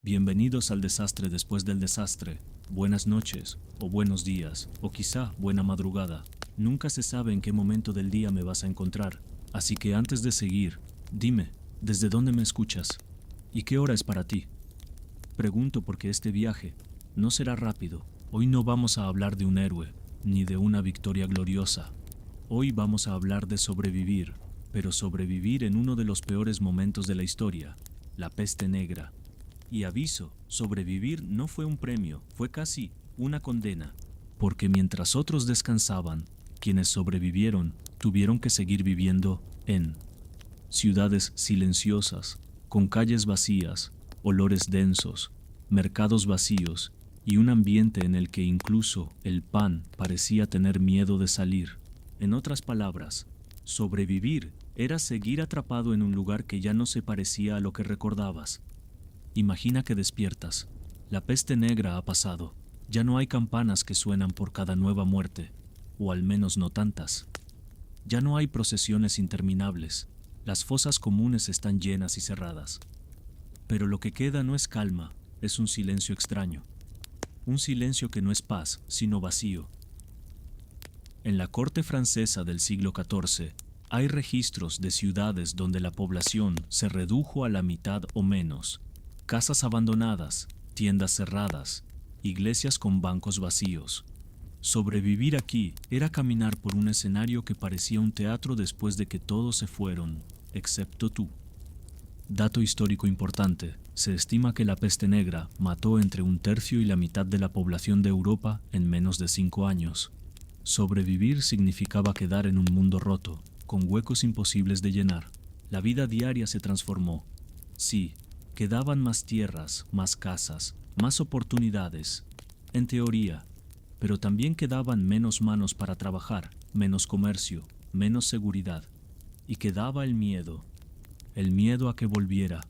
Bienvenidos al desastre después del desastre. Buenas noches, o buenos días, o quizá buena madrugada. Nunca se sabe en qué momento del día me vas a encontrar. Así que antes de seguir, dime, ¿desde dónde me escuchas? ¿Y qué hora es para ti? Pregunto porque este viaje no será rápido. Hoy no vamos a hablar de un héroe, ni de una victoria gloriosa. Hoy vamos a hablar de sobrevivir, pero sobrevivir en uno de los peores momentos de la historia, la peste negra. Y aviso, sobrevivir no fue un premio, fue casi una condena. Porque mientras otros descansaban, quienes sobrevivieron tuvieron que seguir viviendo en ciudades silenciosas, con calles vacías, olores densos, mercados vacíos y un ambiente en el que incluso el pan parecía tener miedo de salir. En otras palabras, sobrevivir era seguir atrapado en un lugar que ya no se parecía a lo que recordabas. Imagina que despiertas. La peste negra ha pasado. Ya no hay campanas que suenan por cada nueva muerte, o al menos no tantas. Ya no hay procesiones interminables. Las fosas comunes están llenas y cerradas. Pero lo que queda no es calma, es un silencio extraño. Un silencio que no es paz, sino vacío. En la corte francesa del siglo XIV, hay registros de ciudades donde la población se redujo a la mitad o menos. Casas abandonadas, tiendas cerradas, iglesias con bancos vacíos. Sobrevivir aquí era caminar por un escenario que parecía un teatro después de que todos se fueron, excepto tú. Dato histórico importante, se estima que la peste negra mató entre un tercio y la mitad de la población de Europa en menos de 5 años. Sobrevivir significaba quedar en un mundo roto, con huecos imposibles de llenar. La vida diaria se transformó. Sí, quedaban más tierras, más casas, más oportunidades, en teoría, pero también quedaban menos manos para trabajar, menos comercio, menos seguridad. Y quedaba el miedo a que volviera,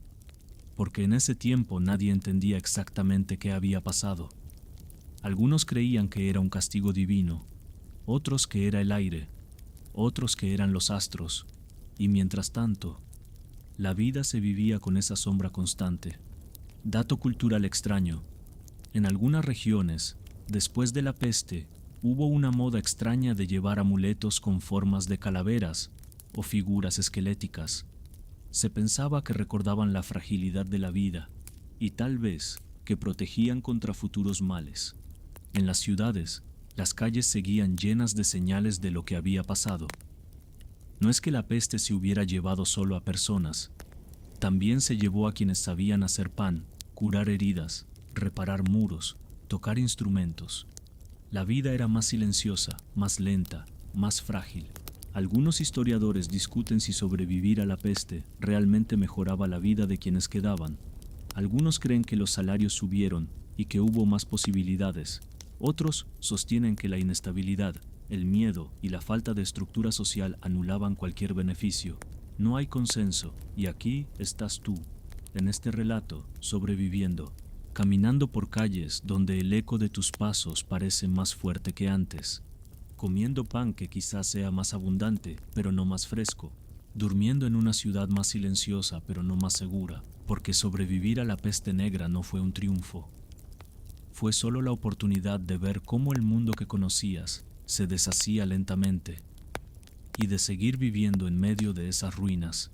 porque en ese tiempo nadie entendía exactamente qué había pasado. Algunos creían que era un castigo divino, otros que era el aire, otros que eran los astros, y mientras tanto, la vida se vivía con esa sombra constante. Dato cultural extraño. En algunas regiones, después de la peste, hubo una moda extraña de llevar amuletos con formas de calaveras o figuras esqueléticas. Se pensaba que recordaban la fragilidad de la vida y tal vez que protegían contra futuros males. En las ciudades, las calles seguían llenas de señales de lo que había pasado. No es que la peste se hubiera llevado solo a personas, también se llevó a quienes sabían hacer pan, curar heridas, reparar muros, tocar instrumentos. La vida era más silenciosa, más lenta, más frágil. Algunos historiadores discuten si sobrevivir a la peste realmente mejoraba la vida de quienes quedaban. Algunos creen que los salarios subieron y que hubo más posibilidades. Otros sostienen que la inestabilidad, el miedo y la falta de estructura social anulaban cualquier beneficio. No hay consenso, y aquí estás tú, en este relato, sobreviviendo, caminando por calles donde el eco de tus pasos parece más fuerte que antes, comiendo pan que quizás sea más abundante, pero no más fresco, durmiendo en una ciudad más silenciosa, pero no más segura, porque sobrevivir a la peste negra no fue un triunfo. Fue solo la oportunidad de ver cómo el mundo que conocías se deshacía lentamente y de seguir viviendo en medio de esas ruinas.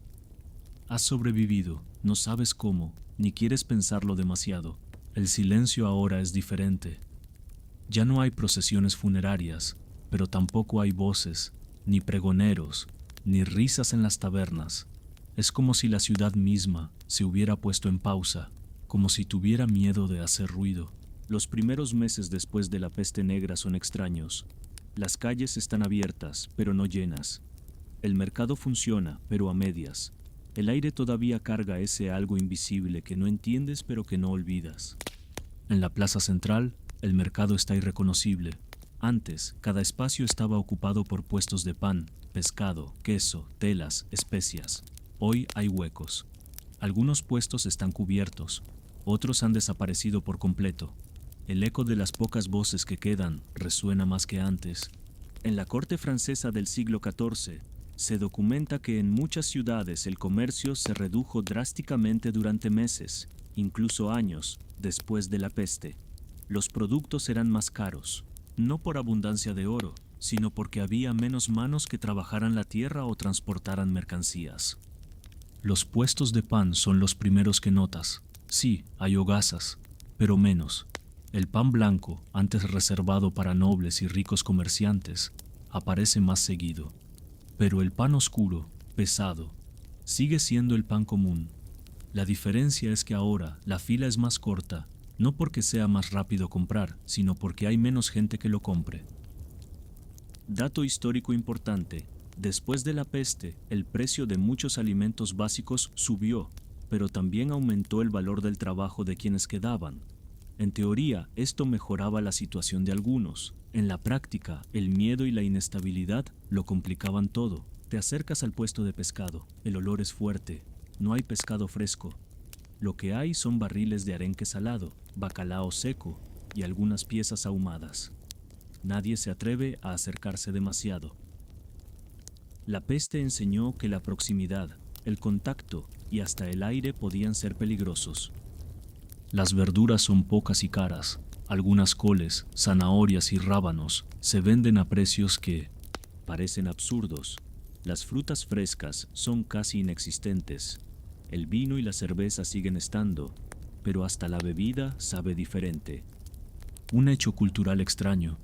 Has sobrevivido, no sabes cómo, ni quieres pensarlo demasiado. El silencio ahora es diferente. Ya no hay procesiones funerarias, pero tampoco hay voces, ni pregoneros, ni risas en las tabernas. Es como si la ciudad misma se hubiera puesto en pausa, como si tuviera miedo de hacer ruido. Los primeros meses después de la peste negra son extraños. Las calles están abiertas, pero no llenas. El mercado funciona, pero a medias. El aire todavía carga ese algo invisible que no entiendes pero que no olvidas. En la plaza central, el mercado está irreconocible. Antes, cada espacio estaba ocupado por puestos de pan, pescado, queso, telas, especias. Hoy hay huecos. Algunos puestos están cubiertos, otros han desaparecido por completo. El eco de las pocas voces que quedan resuena más que antes. En la corte francesa del siglo XIV, se documenta que en muchas ciudades el comercio se redujo drásticamente durante meses incluso años, después de la peste. Los productos eran más caros, no por abundancia de oro, sino porque había menos manos que trabajaran la tierra o transportaran mercancías. Los puestos de pan son los primeros que notas. Sí, hay hogazas, pero menos. El pan blanco, antes reservado para nobles y ricos comerciantes, aparece más seguido. Pero el pan oscuro, pesado, sigue siendo el pan común. La diferencia es que ahora la fila es más corta, no porque sea más rápido comprar, sino porque hay menos gente que lo compre. Dato histórico importante: después de la peste, el precio de muchos alimentos básicos subió, pero también aumentó el valor del trabajo de quienes quedaban. En teoría, esto mejoraba la situación de algunos. En la práctica, el miedo y la inestabilidad lo complicaban todo. Te acercas al puesto de pescado, el olor es fuerte, no hay pescado fresco. Lo que hay son barriles de arenque salado, bacalao seco y algunas piezas ahumadas. Nadie se atreve a acercarse demasiado. La peste enseñó que la proximidad, el contacto y hasta el aire podían ser peligrosos. Las verduras son pocas y caras. Algunas coles, zanahorias y rábanos se venden a precios que parecen absurdos. Las frutas frescas son casi inexistentes. El vino y la cerveza siguen estando, pero hasta la bebida sabe diferente. Un hecho cultural extraño.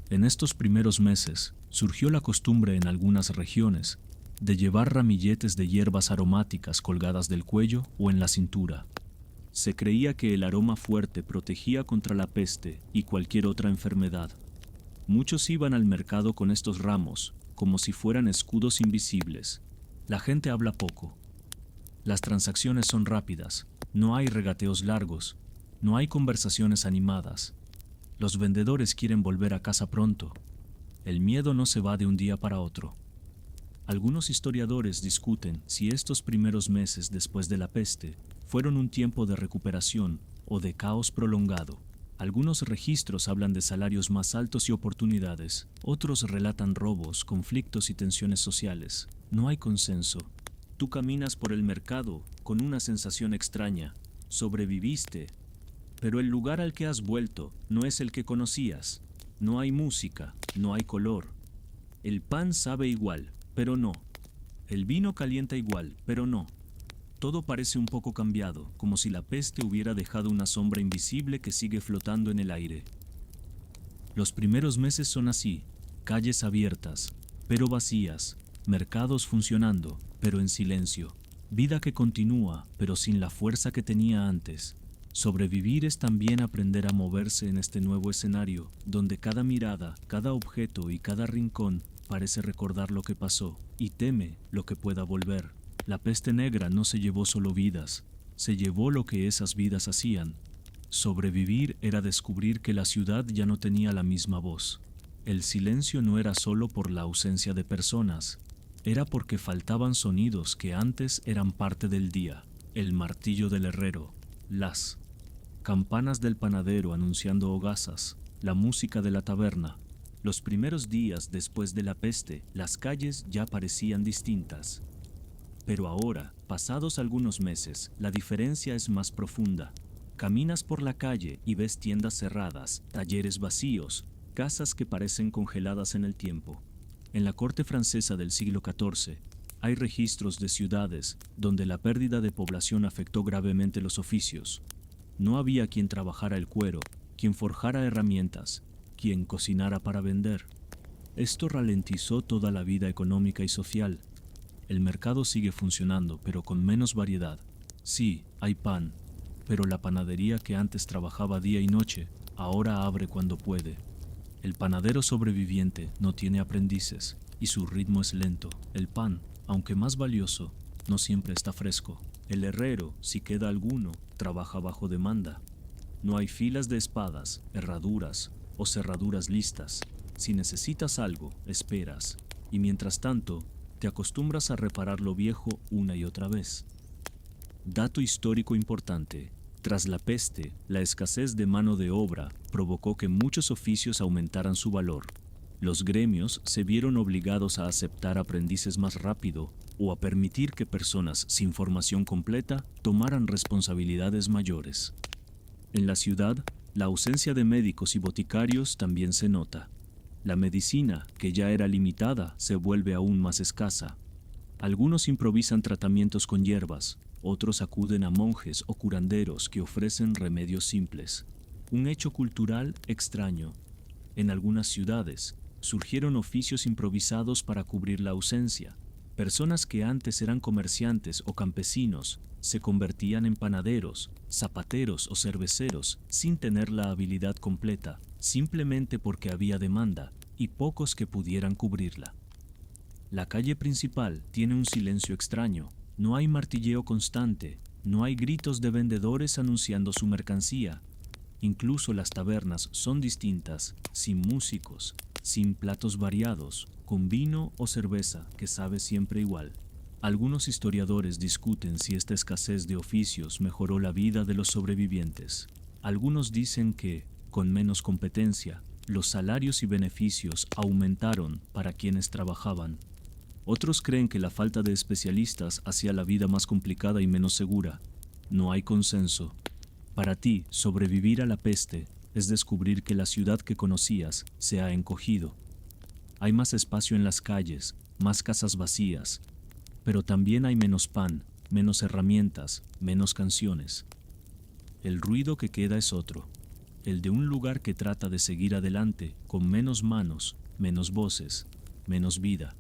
En estos primeros meses surgió la costumbre en algunas regiones de llevar ramilletes de hierbas aromáticas colgadas del cuello o en la cintura. Se creía que el aroma fuerte protegía contra la peste y cualquier otra enfermedad. Muchos iban al mercado con estos ramos, como si fueran escudos invisibles. La gente habla poco. Las transacciones son rápidas, no hay regateos largos, no hay conversaciones animadas. Los vendedores quieren volver a casa pronto. El miedo no se va de un día para otro. Algunos historiadores discuten si estos primeros meses después de la peste fueron un tiempo de recuperación o de caos prolongado. Algunos registros hablan de salarios más altos y oportunidades, otros relatan robos, conflictos y tensiones sociales. No hay consenso. Tú caminas por el mercado con una sensación extraña. Sobreviviste, pero el lugar al que has vuelto no es el que conocías. No hay música, no hay color. El pan sabe igual, pero no. El vino calienta igual, pero no. Todo parece un poco cambiado, como si la peste hubiera dejado una sombra invisible que sigue flotando en el aire. Los primeros meses son así: calles abiertas, pero vacías, mercados funcionando, pero en silencio, vida que continúa, pero sin la fuerza que tenía antes. Sobrevivir es también aprender a moverse en este nuevo escenario, donde cada mirada, cada objeto y cada rincón parece recordar lo que pasó y teme lo que pueda volver. La peste negra no se llevó solo vidas, se llevó lo que esas vidas hacían. Sobrevivir era descubrir que la ciudad ya no tenía la misma voz. El silencio no era solo por la ausencia de personas, era porque faltaban sonidos que antes eran parte del día. El martillo del herrero, las campanas del panadero anunciando hogazas, la música de la taberna. Los primeros días después de la peste, las calles ya parecían distintas. Pero ahora, pasados algunos meses, la diferencia es más profunda. Caminas por la calle y ves tiendas cerradas, talleres vacíos, casas que parecen congeladas en el tiempo. En la corte francesa del siglo XIV, hay registros de ciudades donde la pérdida de población afectó gravemente los oficios. No había quien trabajara el cuero, quien forjara herramientas, quien cocinara para vender. Esto ralentizó toda la vida económica y social. El mercado sigue funcionando, pero con menos variedad. Sí, hay pan, pero la panadería que antes trabajaba día y noche, ahora abre cuando puede. El panadero sobreviviente no tiene aprendices, y su ritmo es lento. El pan, aunque más valioso, no siempre está fresco. El herrero, si queda alguno, trabaja bajo demanda. No hay filas de espadas, herraduras o cerraduras listas. Si necesitas algo, esperas, y mientras tanto, te acostumbras a reparar lo viejo una y otra vez. Dato histórico importante: tras la peste, la escasez de mano de obra provocó que muchos oficios aumentaran su valor. Los gremios se vieron obligados a aceptar aprendices más rápido o a permitir que personas sin formación completa tomaran responsabilidades mayores. En la ciudad, la ausencia de médicos y boticarios también se nota. La medicina, que ya era limitada, se vuelve aún más escasa. Algunos improvisan tratamientos con hierbas, otros acuden a monjes o curanderos que ofrecen remedios simples. Un hecho cultural extraño. En algunas ciudades, surgieron oficios improvisados para cubrir la ausencia. Personas que antes eran comerciantes o campesinos se convertían en panaderos, zapateros o cerveceros sin tener la habilidad completa, simplemente porque había demanda y pocos que pudieran cubrirla. La calle principal tiene un silencio extraño. No hay martilleo constante, no hay gritos de vendedores anunciando su mercancía. Incluso las tabernas son distintas, sin músicos, sin platos variados, con vino o cerveza que sabe siempre igual. Algunos historiadores discuten si esta escasez de oficios mejoró la vida de los sobrevivientes. Algunos dicen que, con menos competencia, los salarios y beneficios aumentaron para quienes trabajaban. Otros creen que la falta de especialistas hacía la vida más complicada y menos segura. No hay consenso. Para ti, sobrevivir a la peste es descubrir que la ciudad que conocías se ha encogido. Hay más espacio en las calles, más casas vacías, pero también hay menos pan, menos herramientas, menos canciones. El ruido que queda es otro, el de un lugar que trata de seguir adelante con menos manos, menos voces, menos vida.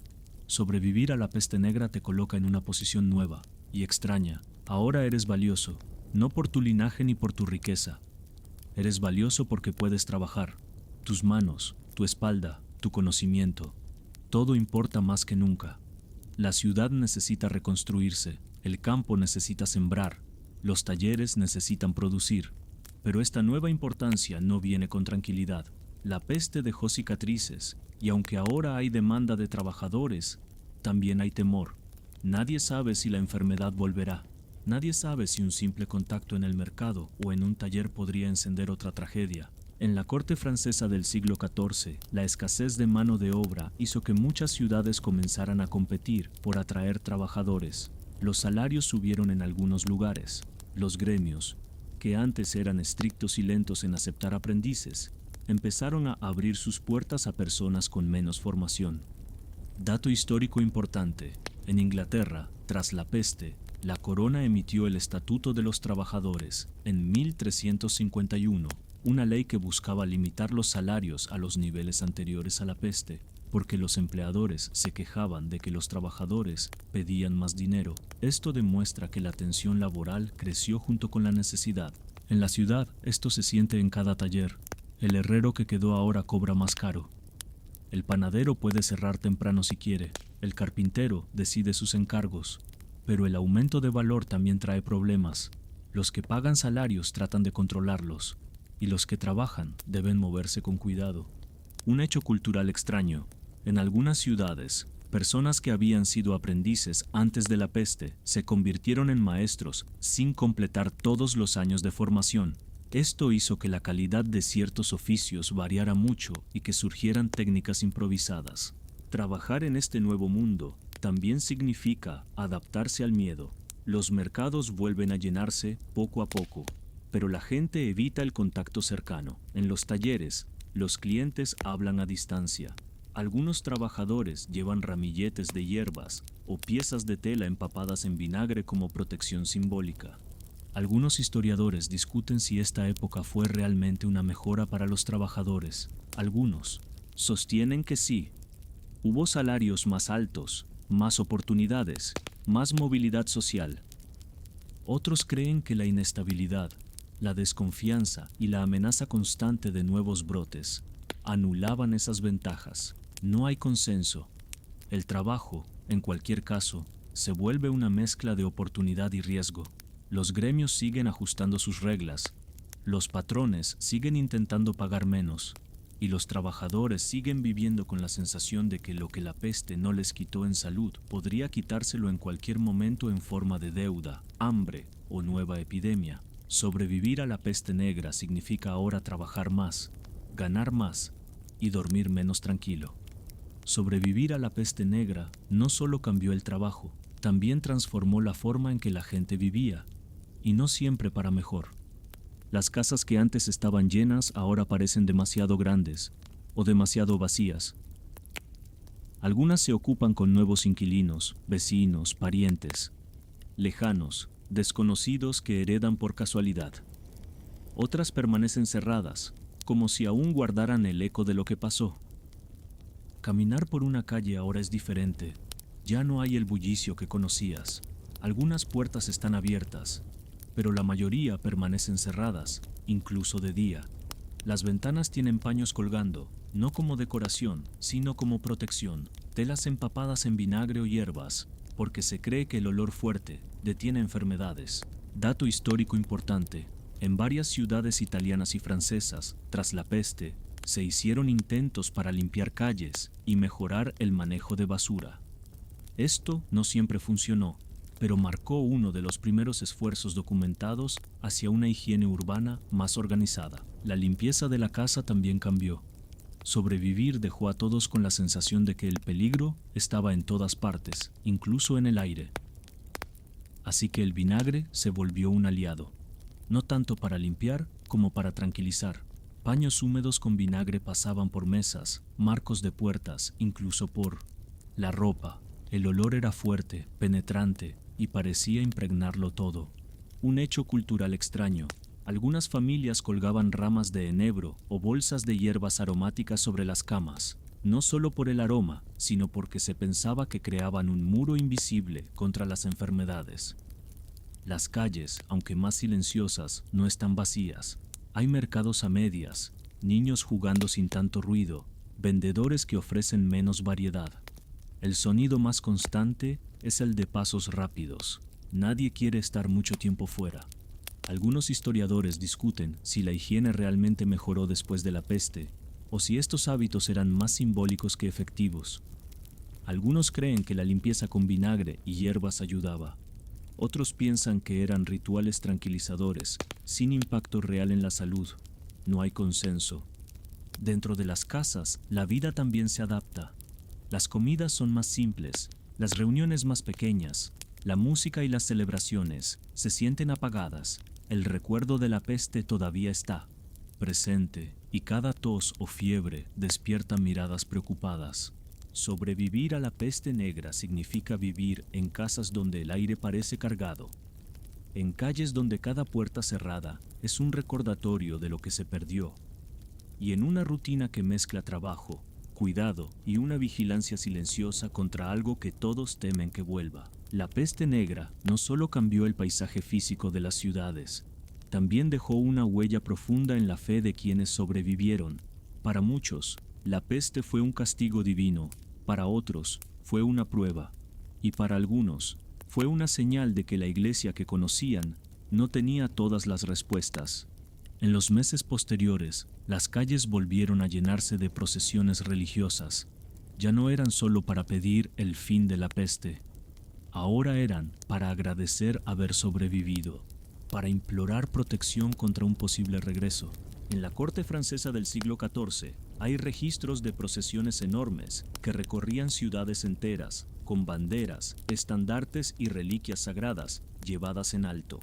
Sobrevivir a la peste negra te coloca en una posición nueva y extraña. Ahora eres valioso, no por tu linaje ni por tu riqueza. Eres valioso porque puedes trabajar. Tus manos, tu espalda, tu conocimiento. Todo importa más que nunca. La ciudad necesita reconstruirse, el campo necesita sembrar, los talleres necesitan producir. Pero esta nueva importancia no viene con tranquilidad. La peste dejó cicatrices, y aunque ahora hay demanda de trabajadores, también hay temor. Nadie sabe si la enfermedad volverá. Nadie sabe si un simple contacto en el mercado o en un taller podría encender otra tragedia. En la corte francesa del siglo XIV, la escasez de mano de obra hizo que muchas ciudades comenzaran a competir por atraer trabajadores. Los salarios subieron en algunos lugares. Los gremios, que antes eran estrictos y lentos en aceptar aprendices, empezaron a abrir sus puertas a personas con menos formación. Dato histórico importante: en Inglaterra, tras la peste, la corona emitió el Estatuto de los Trabajadores en 1351, una ley que buscaba limitar los salarios a los niveles anteriores a la peste, porque los empleadores se quejaban de que los trabajadores pedían más dinero. Esto demuestra que la tensión laboral creció junto con la necesidad. En la ciudad, esto se siente en cada taller. El herrero que quedó ahora cobra más caro. El panadero puede cerrar temprano si quiere. El carpintero decide sus encargos. Pero el aumento de valor también trae problemas. Los que pagan salarios tratan de controlarlos, y los que trabajan deben moverse con cuidado. Un hecho cultural extraño. En algunas ciudades, personas que habían sido aprendices antes de la peste se convirtieron en maestros sin completar todos los años de formación. Esto hizo que la calidad de ciertos oficios variara mucho y que surgieran técnicas improvisadas. Trabajar en este nuevo mundo también significa adaptarse al miedo. Los mercados vuelven a llenarse poco a poco, pero la gente evita el contacto cercano. En los talleres, los clientes hablan a distancia. Algunos trabajadores llevan ramilletes de hierbas o piezas de tela empapadas en vinagre como protección simbólica. Algunos historiadores discuten si esta época fue realmente una mejora para los trabajadores. Algunos sostienen que sí. Hubo salarios más altos, más oportunidades, más movilidad social. Otros creen que la inestabilidad, la desconfianza y la amenaza constante de nuevos brotes anulaban esas ventajas. No hay consenso. El trabajo, en cualquier caso, se vuelve una mezcla de oportunidad y riesgo. Los gremios siguen ajustando sus reglas, los patrones siguen intentando pagar menos, y los trabajadores siguen viviendo con la sensación de que lo que la peste no les quitó en salud podría quitárselo en cualquier momento en forma de deuda, hambre o nueva epidemia. Sobrevivir a la peste negra significa ahora trabajar más, ganar más, y dormir menos tranquilo. Sobrevivir a la peste negra no solo cambió el trabajo, también transformó la forma en que la gente vivía, y no siempre para mejor. Las casas que antes estaban llenas ahora parecen demasiado grandes o demasiado vacías. Algunas se ocupan con nuevos inquilinos, vecinos, parientes, lejanos, desconocidos que heredan por casualidad. Otras permanecen cerradas, como si aún guardaran el eco de lo que pasó. Caminar por una calle ahora es diferente. Ya no hay el bullicio que conocías. Algunas puertas están abiertas, pero la mayoría permanecen cerradas, incluso de día. Las ventanas tienen paños colgando, no como decoración, sino como protección, telas empapadas en vinagre o hierbas, porque se cree que el olor fuerte detiene enfermedades. Dato histórico importante: en varias ciudades italianas y francesas, tras la peste, se hicieron intentos para limpiar calles y mejorar el manejo de basura. Esto no siempre funcionó, pero marcó uno de los primeros esfuerzos documentados hacia una higiene urbana más organizada. La limpieza de la casa también cambió. Sobrevivir dejó a todos con la sensación de que el peligro estaba en todas partes, incluso en el aire. Así que el vinagre se volvió un aliado, no tanto para limpiar como para tranquilizar. Paños húmedos con vinagre pasaban por mesas, marcos de puertas, incluso por la ropa. El olor era fuerte, penetrante, y parecía impregnarlo todo. Un hecho cultural extraño. Algunas familias colgaban ramas de enebro o bolsas de hierbas aromáticas sobre las camas, no solo por el aroma, sino porque se pensaba que creaban un muro invisible contra las enfermedades. Las calles, aunque más silenciosas, no están vacías. Hay mercados a medias, niños jugando sin tanto ruido, vendedores que ofrecen menos variedad. El sonido más constante es el de pasos rápidos. Nadie quiere estar mucho tiempo fuera. Algunos historiadores discuten si la higiene realmente mejoró después de la peste, o si estos hábitos eran más simbólicos que efectivos. Algunos creen que la limpieza con vinagre y hierbas ayudaba. Otros piensan que eran rituales tranquilizadores, sin impacto real en la salud. No hay consenso. Dentro de las casas, la vida también se adapta. Las comidas son más simples, las reuniones más pequeñas, la música y las celebraciones se sienten apagadas. El recuerdo de la peste todavía está presente, y cada tos o fiebre despierta miradas preocupadas. Sobrevivir a la peste negra significa vivir en casas donde el aire parece cargado, en calles donde cada puerta cerrada es un recordatorio de lo que se perdió, y en una rutina que mezcla trabajo, cuidado y una vigilancia silenciosa contra algo que todos temen que vuelva. La peste negra no solo cambió el paisaje físico de las ciudades, también dejó una huella profunda en la fe de quienes sobrevivieron. Para muchos, la peste fue un castigo divino, para otros fue una prueba, y para algunos fue una señal de que la iglesia que conocían no tenía todas las respuestas. En los meses posteriores, las calles volvieron a llenarse de procesiones religiosas. Ya no eran solo para pedir el fin de la peste, ahora eran para agradecer haber sobrevivido, para implorar protección contra un posible regreso. En la corte francesa del siglo XIV hay registros de procesiones enormes que recorrían ciudades enteras, con banderas, estandartes y reliquias sagradas llevadas en alto.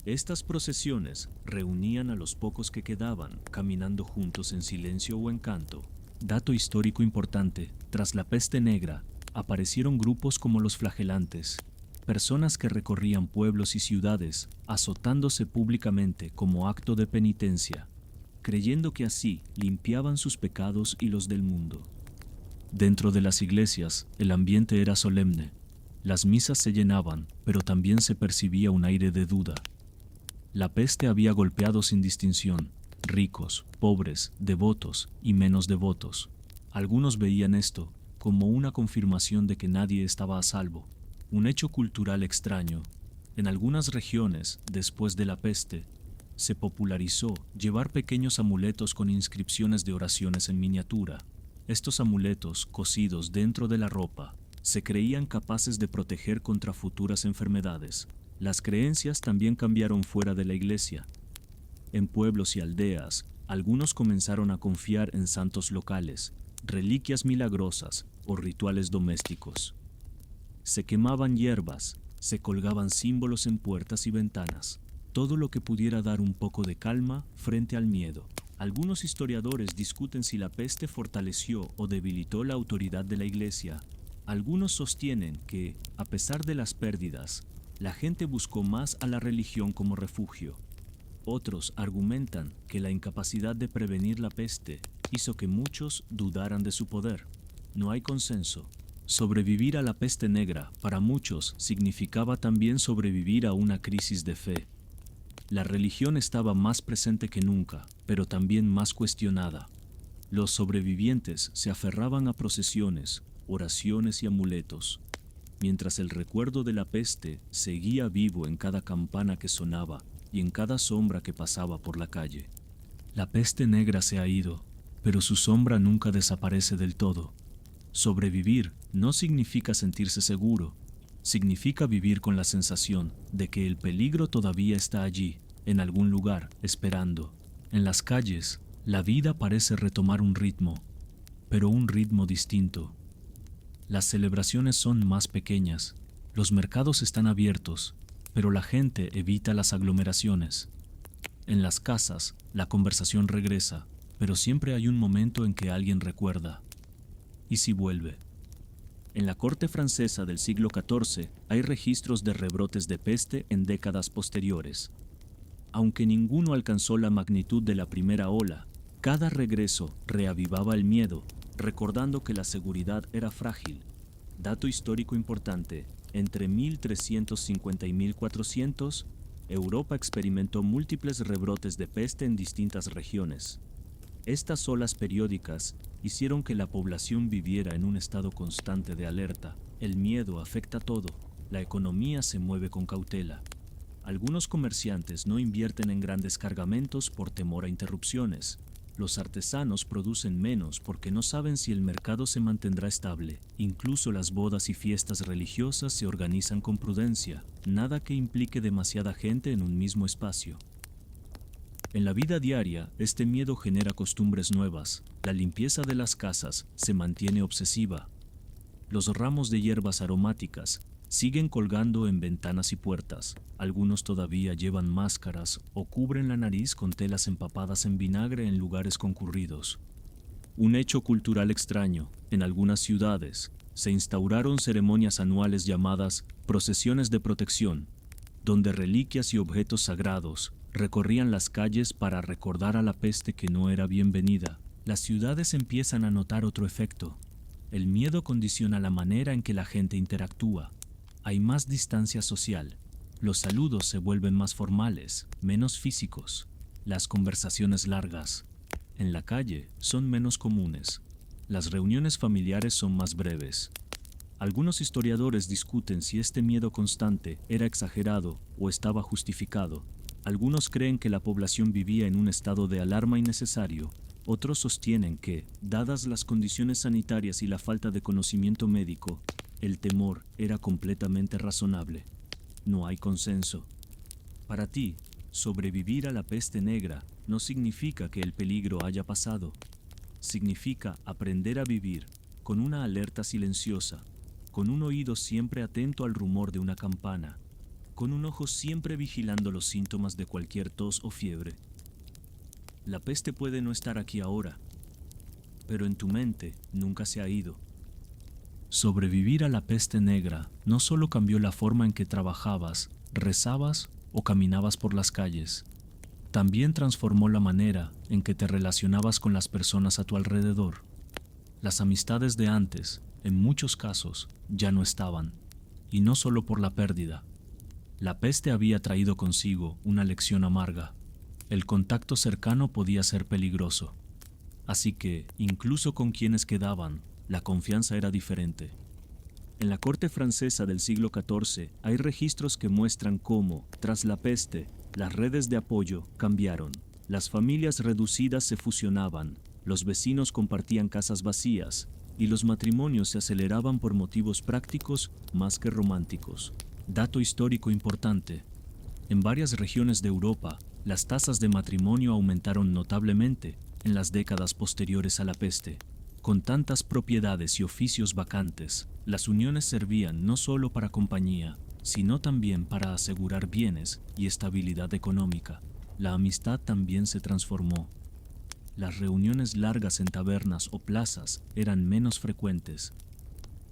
Estas procesiones reunían a los pocos que quedaban, caminando juntos en silencio o en canto. Dato histórico importante: tras la peste negra, aparecieron grupos como los flagelantes, personas que recorrían pueblos y ciudades, azotándose públicamente como acto de penitencia, creyendo que así limpiaban sus pecados y los del mundo. Dentro de las iglesias, el ambiente era solemne. Las misas se llenaban, pero también se percibía un aire de duda. La peste había golpeado sin distinción, ricos, pobres, devotos y menos devotos. Algunos veían esto como una confirmación de que nadie estaba a salvo, un hecho cultural extraño. En algunas regiones, después de la peste, se popularizó llevar pequeños amuletos con inscripciones de oraciones en miniatura. Estos amuletos, cosidos dentro de la ropa, se creían capaces de proteger contra futuras enfermedades. Las creencias también cambiaron fuera de la iglesia. En pueblos y aldeas, Algunos comenzaron a confiar en santos locales, reliquias milagrosas o rituales domésticos. Se quemaban hierbas, se colgaban símbolos en puertas y ventanas, todo lo que pudiera dar un poco de calma frente al miedo. Algunos historiadores discuten si la peste fortaleció o debilitó la autoridad de la Iglesia. Algunos sostienen que, a pesar de las pérdidas, la gente buscó más a la religión como refugio. Otros argumentan que la incapacidad de prevenir la peste hizo que muchos dudaran de su poder. No hay consenso. Sobrevivir a la peste negra para muchos significaba también sobrevivir a una crisis de fe. La religión estaba más presente que nunca, pero también más cuestionada. Los sobrevivientes se aferraban a procesiones, oraciones y amuletos, mientras el recuerdo de la peste seguía vivo en cada campana que sonaba y en cada sombra que pasaba por la calle. La peste negra se ha ido, pero su sombra nunca desaparece del todo. Sobrevivir no significa sentirse seguro, significa vivir con la sensación de que el peligro todavía está allí, en algún lugar, esperando. En las calles, la vida parece retomar un ritmo, pero un ritmo distinto. Las celebraciones son más pequeñas, los mercados están abiertos, pero la gente evita las aglomeraciones. En las casas, la conversación regresa, pero siempre hay un momento en que alguien recuerda. ¿Y si vuelve? En la corte francesa del siglo XIV hay registros de rebrotes de peste en décadas posteriores. Aunque ninguno alcanzó la magnitud de la primera ola, cada regreso reavivaba el miedo, recordando que la seguridad era frágil. Dato histórico importante, entre 1350 y 1400, Europa experimentó múltiples rebrotes de peste en distintas regiones. Estas olas periódicas hicieron que la población viviera en un estado constante de alerta. El miedo afecta todo, la economía se mueve con cautela. Algunos comerciantes no invierten en grandes cargamentos por temor a interrupciones. Los artesanos producen menos porque no saben si el mercado se mantendrá estable. Incluso las bodas y fiestas religiosas se organizan con prudencia, nada que implique demasiada gente en un mismo espacio. En la vida diaria, este miedo genera costumbres nuevas. La limpieza de las casas se mantiene obsesiva. Los ramos de hierbas aromáticas siguen colgando en ventanas y puertas. Algunos todavía llevan máscaras o cubren la nariz con telas empapadas en vinagre en lugares concurridos. Un hecho cultural extraño. En algunas ciudades se instauraron ceremonias anuales llamadas procesiones de protección, donde reliquias y objetos sagrados recorrían las calles para recordar a la peste que no era bienvenida. Las ciudades empiezan a notar otro efecto. El miedo condiciona la manera en que la gente interactúa. Hay más distancia social. Los saludos se vuelven más formales, menos físicos. Las conversaciones largas en la calle son menos comunes. Las reuniones familiares son más breves. Algunos historiadores discuten si este miedo constante era exagerado o estaba justificado. Algunos creen que la población vivía en un estado de alarma innecesario. Otros sostienen que, dadas las condiciones sanitarias y la falta de conocimiento médico, el temor era completamente razonable. No hay consenso. Para ti, sobrevivir a la peste negra no significa que el peligro haya pasado. Significa aprender a vivir con una alerta silenciosa, con un oído siempre atento al rumor de una campana, con un ojo siempre vigilando los síntomas de cualquier tos o fiebre. La peste puede no estar aquí ahora, pero en tu mente nunca se ha ido. Sobrevivir a la peste negra no solo cambió la forma en que trabajabas, rezabas o caminabas por las calles, también transformó la manera en que te relacionabas con las personas a tu alrededor. Las amistades de antes, en muchos casos, ya no estaban, y no solo por la pérdida. La peste había traído consigo una lección amarga. El contacto cercano podía ser peligroso. Así que, incluso con quienes quedaban, la confianza era diferente. En la corte francesa del siglo XIV hay registros que muestran cómo, tras la peste, las redes de apoyo cambiaron. Las familias reducidas se fusionaban, los vecinos compartían casas vacías, y los matrimonios se aceleraban por motivos prácticos más que románticos. Dato histórico importante. En varias regiones de Europa, Las tasas de matrimonio aumentaron notablemente en las décadas posteriores a la peste. Con tantas propiedades y oficios vacantes, las uniones servían no solo para compañía, sino también para asegurar bienes y estabilidad económica. La amistad también se transformó. Las reuniones largas en tabernas o plazas eran menos frecuentes.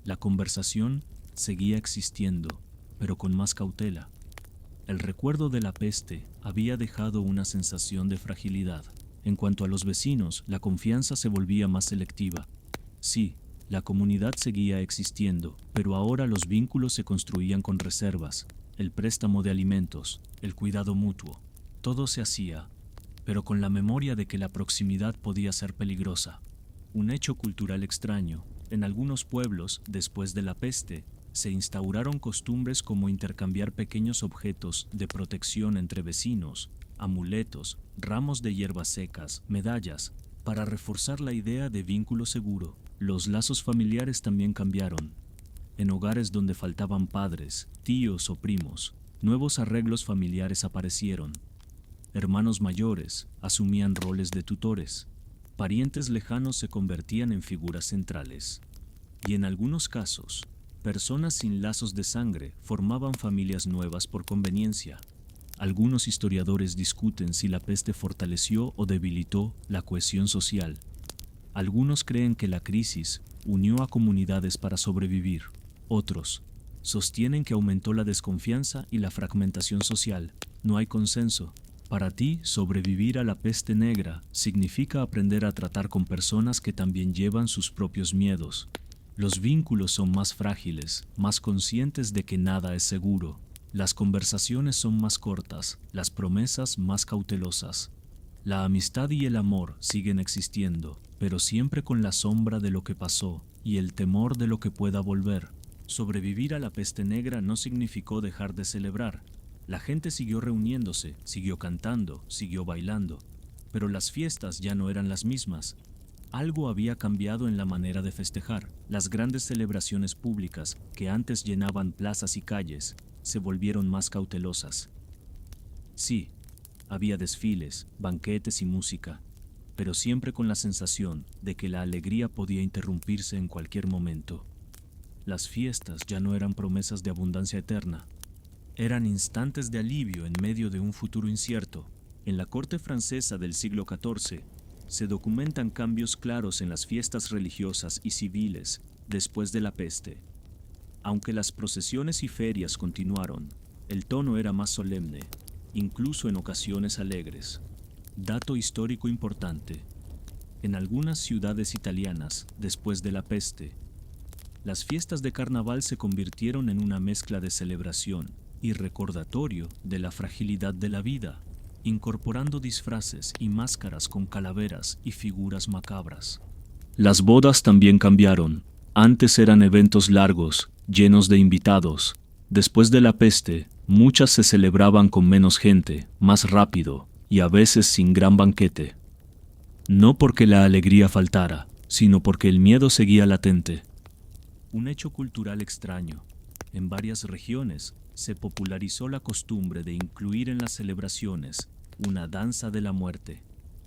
La conversación seguía existiendo, pero con más cautela. El recuerdo de la peste había dejado una sensación de fragilidad. En cuanto a los vecinos, la confianza se volvía más selectiva. Sí, la comunidad seguía existiendo, pero ahora los vínculos se construían con reservas, el préstamo de alimentos, el cuidado mutuo. Todo se hacía, pero con la memoria de que la proximidad podía ser peligrosa. Un hecho cultural extraño. En algunos pueblos, después de la peste, se instauraron costumbres como intercambiar pequeños objetos de protección entre vecinos, amuletos, ramos de hierbas secas, medallas, para reforzar la idea de vínculo seguro. Los lazos familiares también cambiaron. En hogares donde faltaban padres, tíos o primos, nuevos arreglos familiares aparecieron. Hermanos mayores asumían roles de tutores. Parientes lejanos se convertían en figuras centrales. Y en algunos casos, personas sin lazos de sangre formaban familias nuevas por conveniencia. Algunos historiadores discuten si la peste fortaleció o debilitó la cohesión social. Algunos creen que la crisis unió a comunidades para sobrevivir. Otros sostienen que aumentó la desconfianza y la fragmentación social. No hay consenso. Para ti, sobrevivir a la peste negra significa aprender a tratar con personas que también llevan sus propios miedos. Los vínculos son más frágiles, más conscientes de que nada es seguro. Las conversaciones son más cortas, las promesas más cautelosas. La amistad y el amor siguen existiendo, pero siempre con la sombra de lo que pasó y el temor de lo que pueda volver. Sobrevivir a la peste negra no significó dejar de celebrar. La gente siguió reuniéndose, siguió cantando, siguió bailando, pero las fiestas ya no eran las mismas. Algo había cambiado en la manera de festejar. Las grandes celebraciones públicas, que antes llenaban plazas y calles, se volvieron más cautelosas. Sí, había desfiles, banquetes y música, pero siempre con la sensación de que la alegría podía interrumpirse en cualquier momento. Las fiestas ya no eran promesas de abundancia eterna. Eran instantes de alivio en medio de un futuro incierto. En la corte francesa del siglo XIV, se documentan cambios claros en las fiestas religiosas y civiles después de la peste. Aunque las procesiones y ferias continuaron, el tono era más solemne, incluso en ocasiones alegres. Dato histórico importante. En algunas ciudades italianas, después de la peste, las fiestas de carnaval se convirtieron en una mezcla de celebración y recordatorio de la fragilidad de la vida, incorporando disfraces y máscaras con calaveras y figuras macabras. Las bodas también cambiaron. Antes eran eventos largos, llenos de invitados. Después de la peste, muchas se celebraban con menos gente, más rápido, y a veces sin gran banquete. No porque la alegría faltara, sino porque el miedo seguía latente. Un hecho cultural extraño. En varias regiones se popularizó la costumbre de incluir en las celebraciones una danza de la muerte,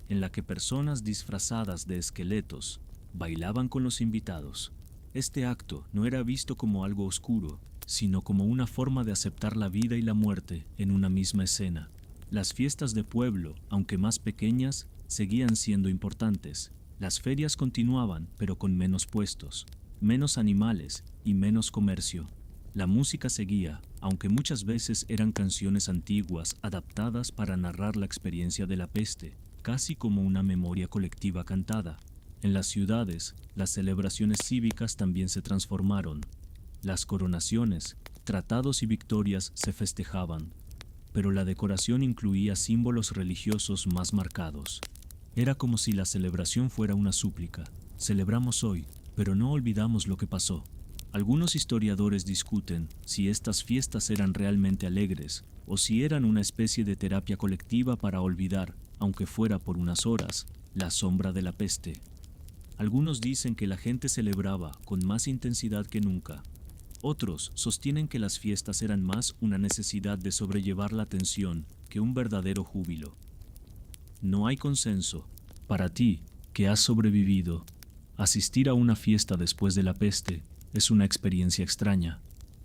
en la que personas disfrazadas de esqueletos bailaban con los invitados. Este acto no era visto como algo oscuro, sino como una forma de aceptar la vida y la muerte en una misma escena. Las fiestas de pueblo, aunque más pequeñas, seguían siendo importantes. Las ferias continuaban, pero con menos puestos, menos animales y menos comercio. La música seguía, aunque muchas veces eran canciones antiguas adaptadas para narrar la experiencia de la peste, casi como una memoria colectiva cantada. En las ciudades, las celebraciones cívicas también se transformaron. Las coronaciones, tratados y victorias se festejaban, pero la decoración incluía símbolos religiosos más marcados. Era como si la celebración fuera una súplica. Celebramos hoy, pero no olvidamos lo que pasó. Algunos historiadores discuten si estas fiestas eran realmente alegres o si eran una especie de terapia colectiva para olvidar, aunque fuera por unas horas, la sombra de la peste. Algunos dicen que la gente celebraba con más intensidad que nunca. Otros sostienen que las fiestas eran más una necesidad de sobrellevar la tensión que un verdadero júbilo. No hay consenso. Para ti, que has sobrevivido, asistir a una fiesta después de la peste es una experiencia extraña.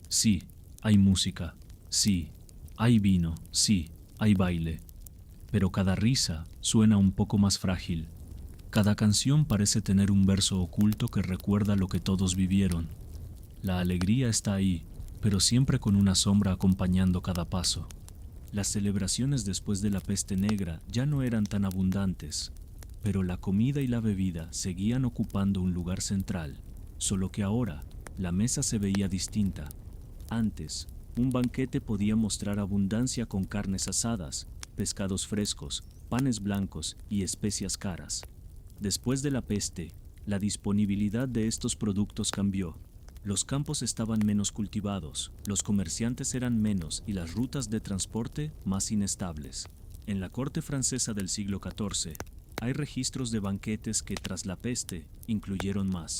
Sí, hay música. Sí, hay vino. Sí, hay baile. Pero cada risa suena un poco más frágil. Cada canción parece tener un verso oculto que recuerda lo que todos vivieron. La alegría está ahí, pero siempre con una sombra acompañando cada paso. Las celebraciones después de la peste negra ya no eran tan abundantes, pero la comida y la bebida seguían ocupando un lugar central, solo que ahora la mesa se veía distinta. Antes, un banquete podía mostrar abundancia con carnes asadas, pescados frescos, panes blancos y especias caras. Después de la peste, la disponibilidad de estos productos cambió. Los campos estaban menos cultivados, los comerciantes eran menos y las rutas de transporte más inestables. En la corte francesa del siglo XIV, hay registros de banquetes que tras la peste incluyeron más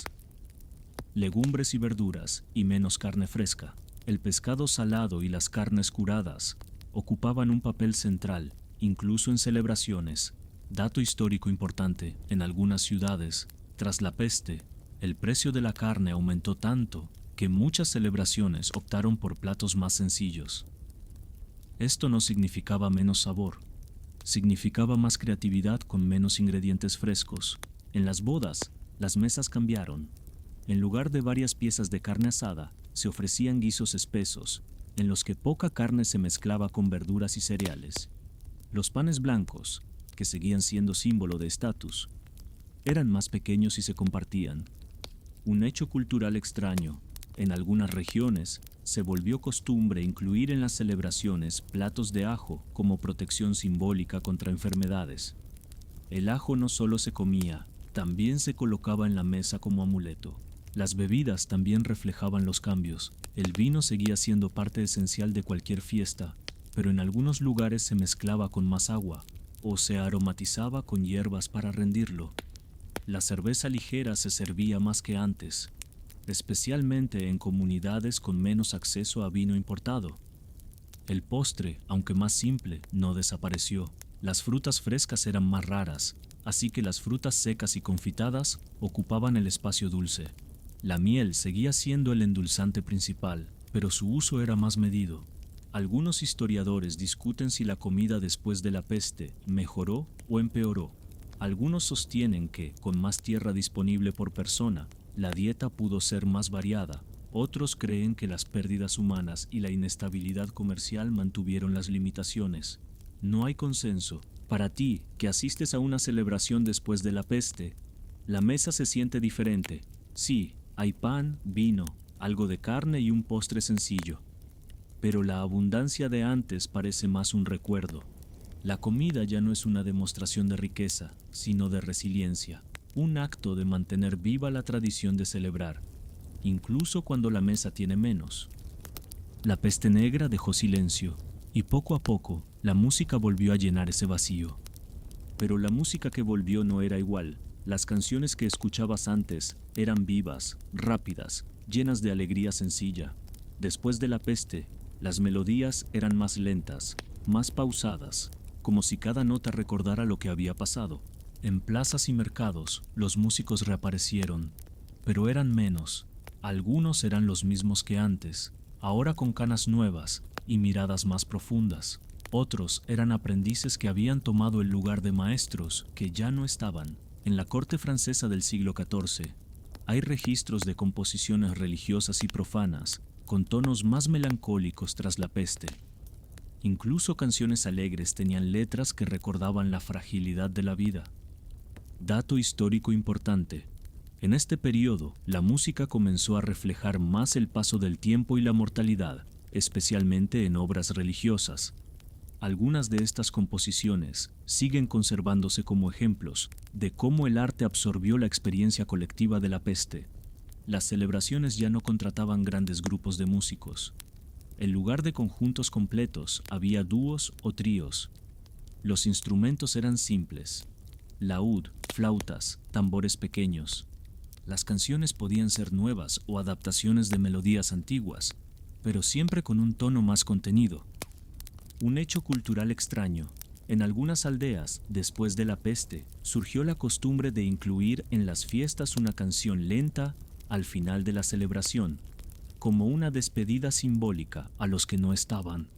legumbres y verduras y menos carne fresca. El pescado salado y las carnes curadas ocupaban un papel central, incluso en celebraciones. Dato histórico importante, en algunas ciudades, tras la peste, el precio de la carne aumentó tanto que muchas celebraciones optaron por platos más sencillos. Esto no significaba menos sabor, significaba más creatividad con menos ingredientes frescos. En las bodas, las mesas cambiaron. En lugar de varias piezas de carne asada, se ofrecían guisos espesos, en los que poca carne se mezclaba con verduras y cereales. Los panes blancos, que seguían siendo símbolo de estatus, eran más pequeños y se compartían. Un hecho cultural extraño. En algunas regiones, se volvió costumbre incluir en las celebraciones platos de ajo como protección simbólica contra enfermedades. El ajo no solo se comía, también se colocaba en la mesa como amuleto. Las bebidas también reflejaban los cambios. El vino seguía siendo parte esencial de cualquier fiesta, pero en algunos lugares se mezclaba con más agua o se aromatizaba con hierbas para rendirlo. La cerveza ligera se servía más que antes, especialmente en comunidades con menos acceso a vino importado. El postre, aunque más simple, no desapareció. Las frutas frescas eran más raras, así que las frutas secas y confitadas ocupaban el espacio dulce. La miel seguía siendo el endulzante principal, pero su uso era más medido. Algunos historiadores discuten si la comida después de la peste mejoró o empeoró. Algunos sostienen que, con más tierra disponible por persona, la dieta pudo ser más variada. Otros creen que las pérdidas humanas y la inestabilidad comercial mantuvieron las limitaciones. No hay consenso. Para ti, que asistes a una celebración después de la peste, la mesa se siente diferente. Sí, hay pan, vino, algo de carne y un postre sencillo. Pero la abundancia de antes parece más un recuerdo. La comida ya no es una demostración de riqueza, sino de resiliencia, un acto de mantener viva la tradición de celebrar, incluso cuando la mesa tiene menos. La peste negra dejó silencio, y poco a poco la música volvió a llenar ese vacío. Pero la música que volvió no era igual. Las canciones que escuchabas antes eran vivas, rápidas, llenas de alegría sencilla. Después de la peste, las melodías eran más lentas, más pausadas, como si cada nota recordara lo que había pasado. En plazas y mercados, los músicos reaparecieron, pero eran menos. Algunos eran los mismos que antes, ahora con canas nuevas y miradas más profundas. Otros eran aprendices que habían tomado el lugar de maestros que ya no estaban. En la corte francesa del siglo XIV, hay registros de composiciones religiosas y profanas, con tonos más melancólicos tras la peste. Incluso canciones alegres tenían letras que recordaban la fragilidad de la vida. Dato histórico importante. En este periodo, la música comenzó a reflejar más el paso del tiempo y la mortalidad, especialmente en obras religiosas. Algunas de estas composiciones siguen conservándose como ejemplos de cómo el arte absorbió la experiencia colectiva de la peste. Las celebraciones ya no contrataban grandes grupos de músicos. En lugar de conjuntos completos, había dúos o tríos. Los instrumentos eran simples: laúd, flautas, tambores pequeños. Las canciones podían ser nuevas o adaptaciones de melodías antiguas, pero siempre con un tono más contenido. Un hecho cultural extraño. En algunas aldeas, después de la peste, surgió la costumbre de incluir en las fiestas una canción lenta al final de la celebración, como una despedida simbólica a los que no estaban.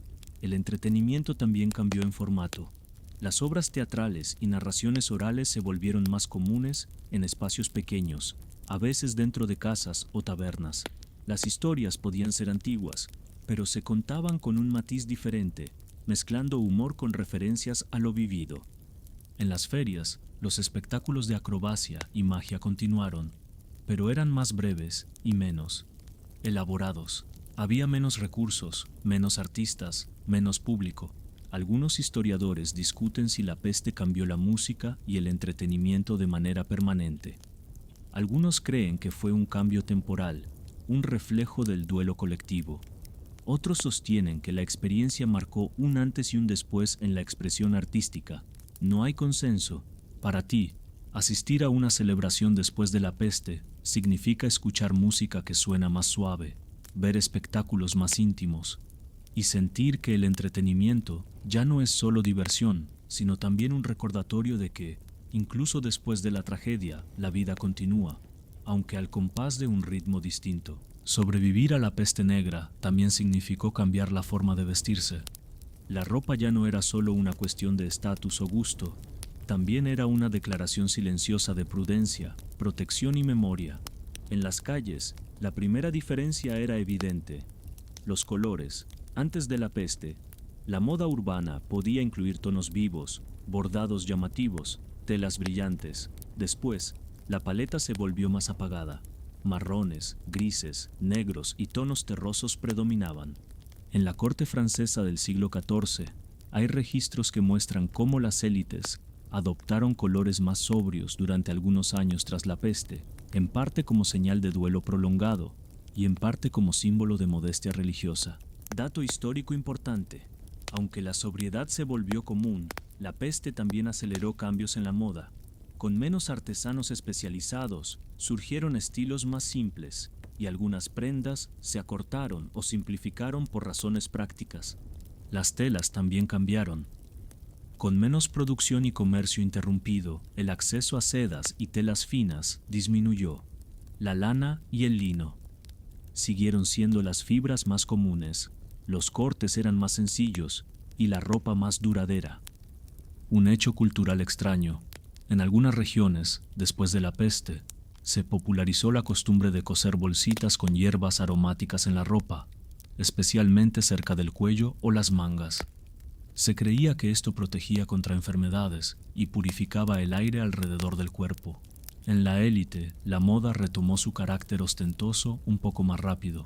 El entretenimiento también cambió en formato. Las obras teatrales y narraciones orales se volvieron más comunes en espacios pequeños, a veces dentro de casas o tabernas. Las historias podían ser antiguas, pero se contaban con un matiz diferente, mezclando humor con referencias a lo vivido. En las ferias, los espectáculos de acrobacia y magia continuaron, pero eran más breves y menos elaborados. Había menos recursos, menos artistas, menos público. Algunos historiadores discuten si la peste cambió la música y el entretenimiento de manera permanente. Algunos creen que fue un cambio temporal, un reflejo del duelo colectivo. Otros sostienen que la experiencia marcó un antes y un después en la expresión artística. No hay consenso. Para ti, asistir a una celebración después de la peste significa escuchar música que suena más suave, ver espectáculos más íntimos y sentir que el entretenimiento ya no es solo diversión, sino también un recordatorio de que, incluso después de la tragedia, la vida continúa, aunque al compás de un ritmo distinto. Sobrevivir a la peste negra también significó cambiar la forma de vestirse. La ropa ya no era solo una cuestión de estatus o gusto, también era una declaración silenciosa de prudencia, protección y memoria. En las calles, la primera diferencia era evidente. Los colores. Antes de la peste, la moda urbana podía incluir tonos vivos, bordados llamativos, telas brillantes. Después, la paleta se volvió más apagada. Marrones, grises, negros y tonos terrosos predominaban. En la corte francesa del siglo XIV, hay registros que muestran cómo las élites adoptaron colores más sobrios durante algunos años tras la peste, en parte como señal de duelo prolongado y en parte como símbolo de modestia religiosa. Dato histórico importante: aunque la sobriedad se volvió común, la peste también aceleró cambios en la moda. Con menos artesanos especializados, surgieron estilos más simples, y algunas prendas se acortaron o simplificaron por razones prácticas. Las telas también cambiaron. Con menos producción y comercio interrumpido, el acceso a sedas y telas finas disminuyó. La lana y el lino siguieron siendo las fibras más comunes, los cortes eran más sencillos y la ropa más duradera. Un hecho cultural extraño. En algunas regiones, después de la peste, se popularizó la costumbre de coser bolsitas con hierbas aromáticas en la ropa, especialmente cerca del cuello o las mangas. Se creía que esto protegía contra enfermedades y purificaba el aire alrededor del cuerpo. En la élite, la moda retomó su carácter ostentoso un poco más rápido.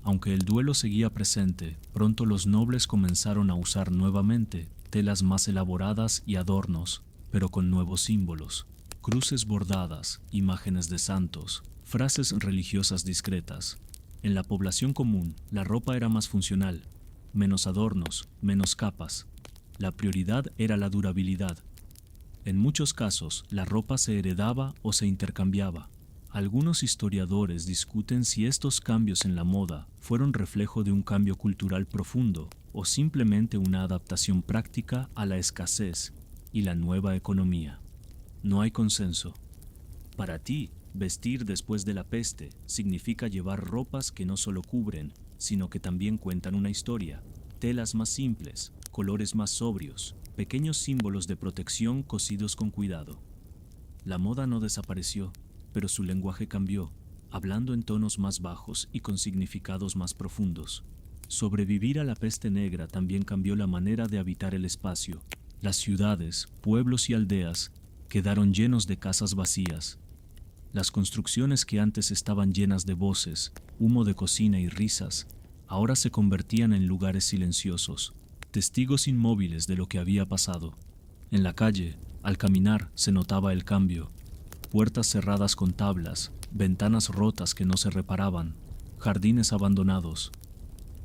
Aunque el duelo seguía presente, pronto los nobles comenzaron a usar nuevamente telas más elaboradas y adornos, pero con nuevos símbolos, cruces bordadas, imágenes de santos, frases religiosas discretas. En la población común, la ropa era más funcional, menos adornos, menos capas. La prioridad era la durabilidad. En muchos casos, la ropa se heredaba o se intercambiaba. Algunos historiadores discuten si estos cambios en la moda fueron reflejo de un cambio cultural profundo o simplemente una adaptación práctica a la escasez y la nueva economía. No hay consenso. Para ti, vestir después de la peste significa llevar ropas que no solo cubren, sino que también cuentan una historia, telas más simples, colores más sobrios, pequeños símbolos de protección cosidos con cuidado. La moda no desapareció, pero su lenguaje cambió, hablando en tonos más bajos y con significados más profundos. Sobrevivir a la peste negra también cambió la manera de habitar el espacio. Las ciudades, pueblos y aldeas quedaron llenos de casas vacías. Las construcciones que antes estaban llenas de voces, humo de cocina y risas, ahora se convertían en lugares silenciosos, testigos inmóviles de lo que había pasado. En la calle, al caminar, se notaba el cambio. Puertas cerradas con tablas, ventanas rotas que no se reparaban, jardines abandonados.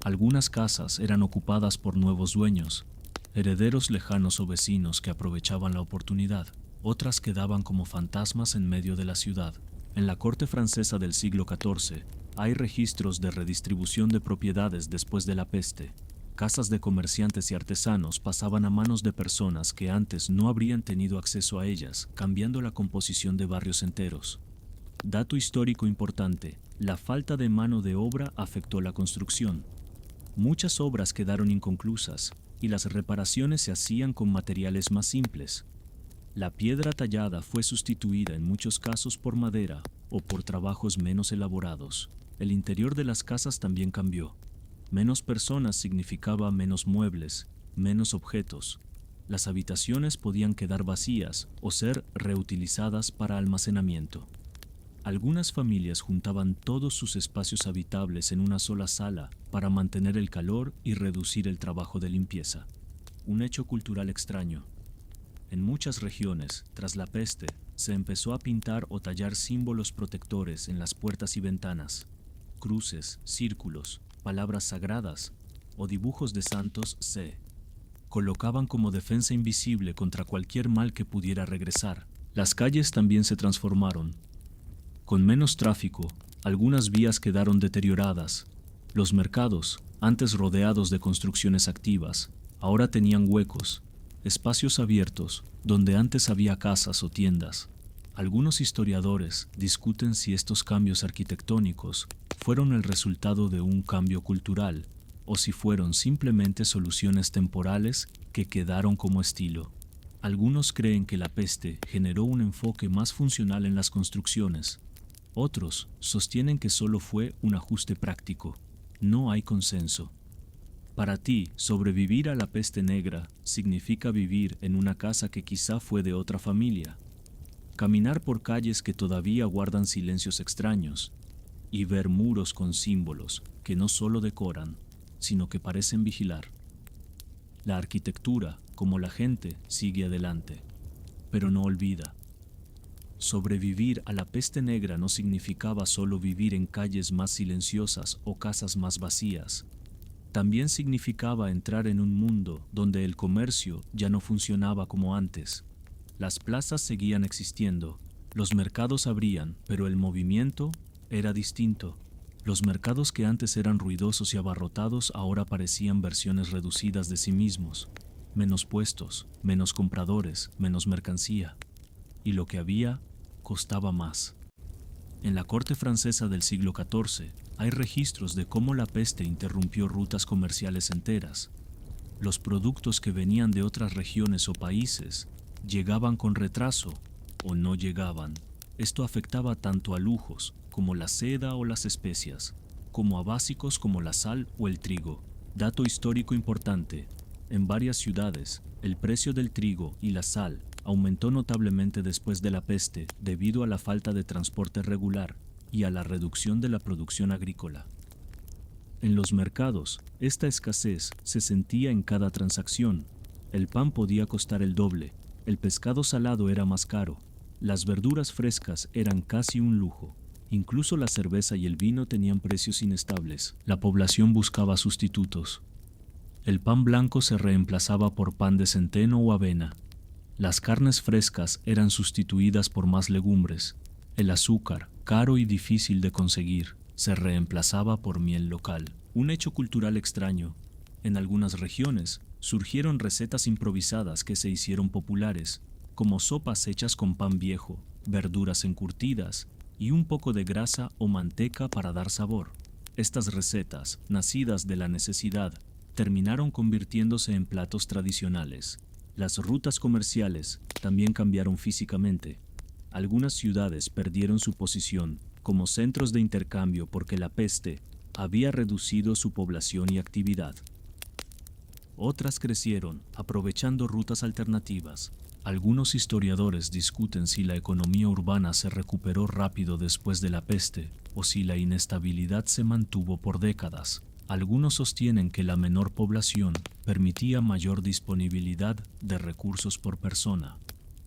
Algunas casas eran ocupadas por nuevos dueños, herederos lejanos o vecinos que aprovechaban la oportunidad. Otras quedaban como fantasmas en medio de la ciudad. En la corte francesa del siglo XIV hay registros de redistribución de propiedades después de la peste. Casas de comerciantes y artesanos pasaban a manos de personas que antes no habrían tenido acceso a ellas, cambiando la composición de barrios enteros. Dato histórico importante: la falta de mano de obra afectó la construcción. Muchas obras quedaron inconclusas y las reparaciones se hacían con materiales más simples. La piedra tallada fue sustituida en muchos casos por madera o por trabajos menos elaborados. El interior de las casas también cambió. Menos personas significaba menos muebles, menos objetos. Las habitaciones podían quedar vacías o ser reutilizadas para almacenamiento. Algunas familias juntaban todos sus espacios habitables en una sola sala para mantener el calor y reducir el trabajo de limpieza. Un hecho cultural extraño. En muchas regiones, tras la peste, se empezó a pintar o tallar símbolos protectores en las puertas y ventanas. Cruces, círculos, palabras sagradas o dibujos de santos se colocaban como defensa invisible contra cualquier mal que pudiera regresar. Las calles también se transformaron. Con menos tráfico, algunas vías quedaron deterioradas. Los mercados, antes rodeados de construcciones activas, ahora tenían huecos, espacios abiertos donde antes había casas o tiendas. Algunos historiadores discuten si estos cambios arquitectónicos fueron el resultado de un cambio cultural o si fueron simplemente soluciones temporales que quedaron como estilo. Algunos creen que la peste generó un enfoque más funcional en las construcciones. Otros sostienen que solo fue un ajuste práctico. No hay consenso. Para ti, sobrevivir a la peste negra significa vivir en una casa que quizá fue de otra familia, caminar por calles que todavía guardan silencios extraños y ver muros con símbolos que no solo decoran, sino que parecen vigilar. La arquitectura, como la gente, sigue adelante, pero no olvida. Sobrevivir a la peste negra no significaba solo vivir en calles más silenciosas o casas más vacías. También significaba entrar en un mundo donde el comercio ya no funcionaba como antes. Las plazas seguían existiendo, los mercados abrían, pero el movimiento era distinto. Los mercados que antes eran ruidosos y abarrotados ahora parecían versiones reducidas de sí mismos. Menos puestos, menos compradores, menos mercancía. Y lo que había costaba más. En la corte francesa del siglo XIV hay registros de cómo la peste interrumpió rutas comerciales enteras. Los productos que venían de otras regiones o países llegaban con retraso o no llegaban. Esto afectaba tanto a lujos como la seda o las especias, como a básicos como la sal o el trigo. Dato histórico importante: en varias ciudades, el precio del trigo y la sal aumentó notablemente después de la peste debido a la falta de transporte regular y a la reducción de la producción agrícola. En los mercados, esta escasez se sentía en cada transacción. El pan podía costar el doble, el pescado salado era más caro, las verduras frescas eran casi un lujo. Incluso la cerveza y el vino tenían precios inestables. La población buscaba sustitutos. El pan blanco se reemplazaba por pan de centeno o avena. Las carnes frescas eran sustituidas por más legumbres. El azúcar, caro y difícil de conseguir, se reemplazaba por miel local. Un hecho cultural extraño. En algunas regiones surgieron recetas improvisadas que se hicieron populares, como sopas hechas con pan viejo, verduras encurtidas y un poco de grasa o manteca para dar sabor. Estas recetas, nacidas de la necesidad, terminaron convirtiéndose en platos tradicionales. Las rutas comerciales también cambiaron físicamente. Algunas ciudades perdieron su posición como centros de intercambio porque la peste había reducido su población y actividad. Otras crecieron, aprovechando rutas alternativas. Algunos historiadores discuten si la economía urbana se recuperó rápido después de la peste o si la inestabilidad se mantuvo por décadas. Algunos sostienen que la menor población permitía mayor disponibilidad de recursos por persona.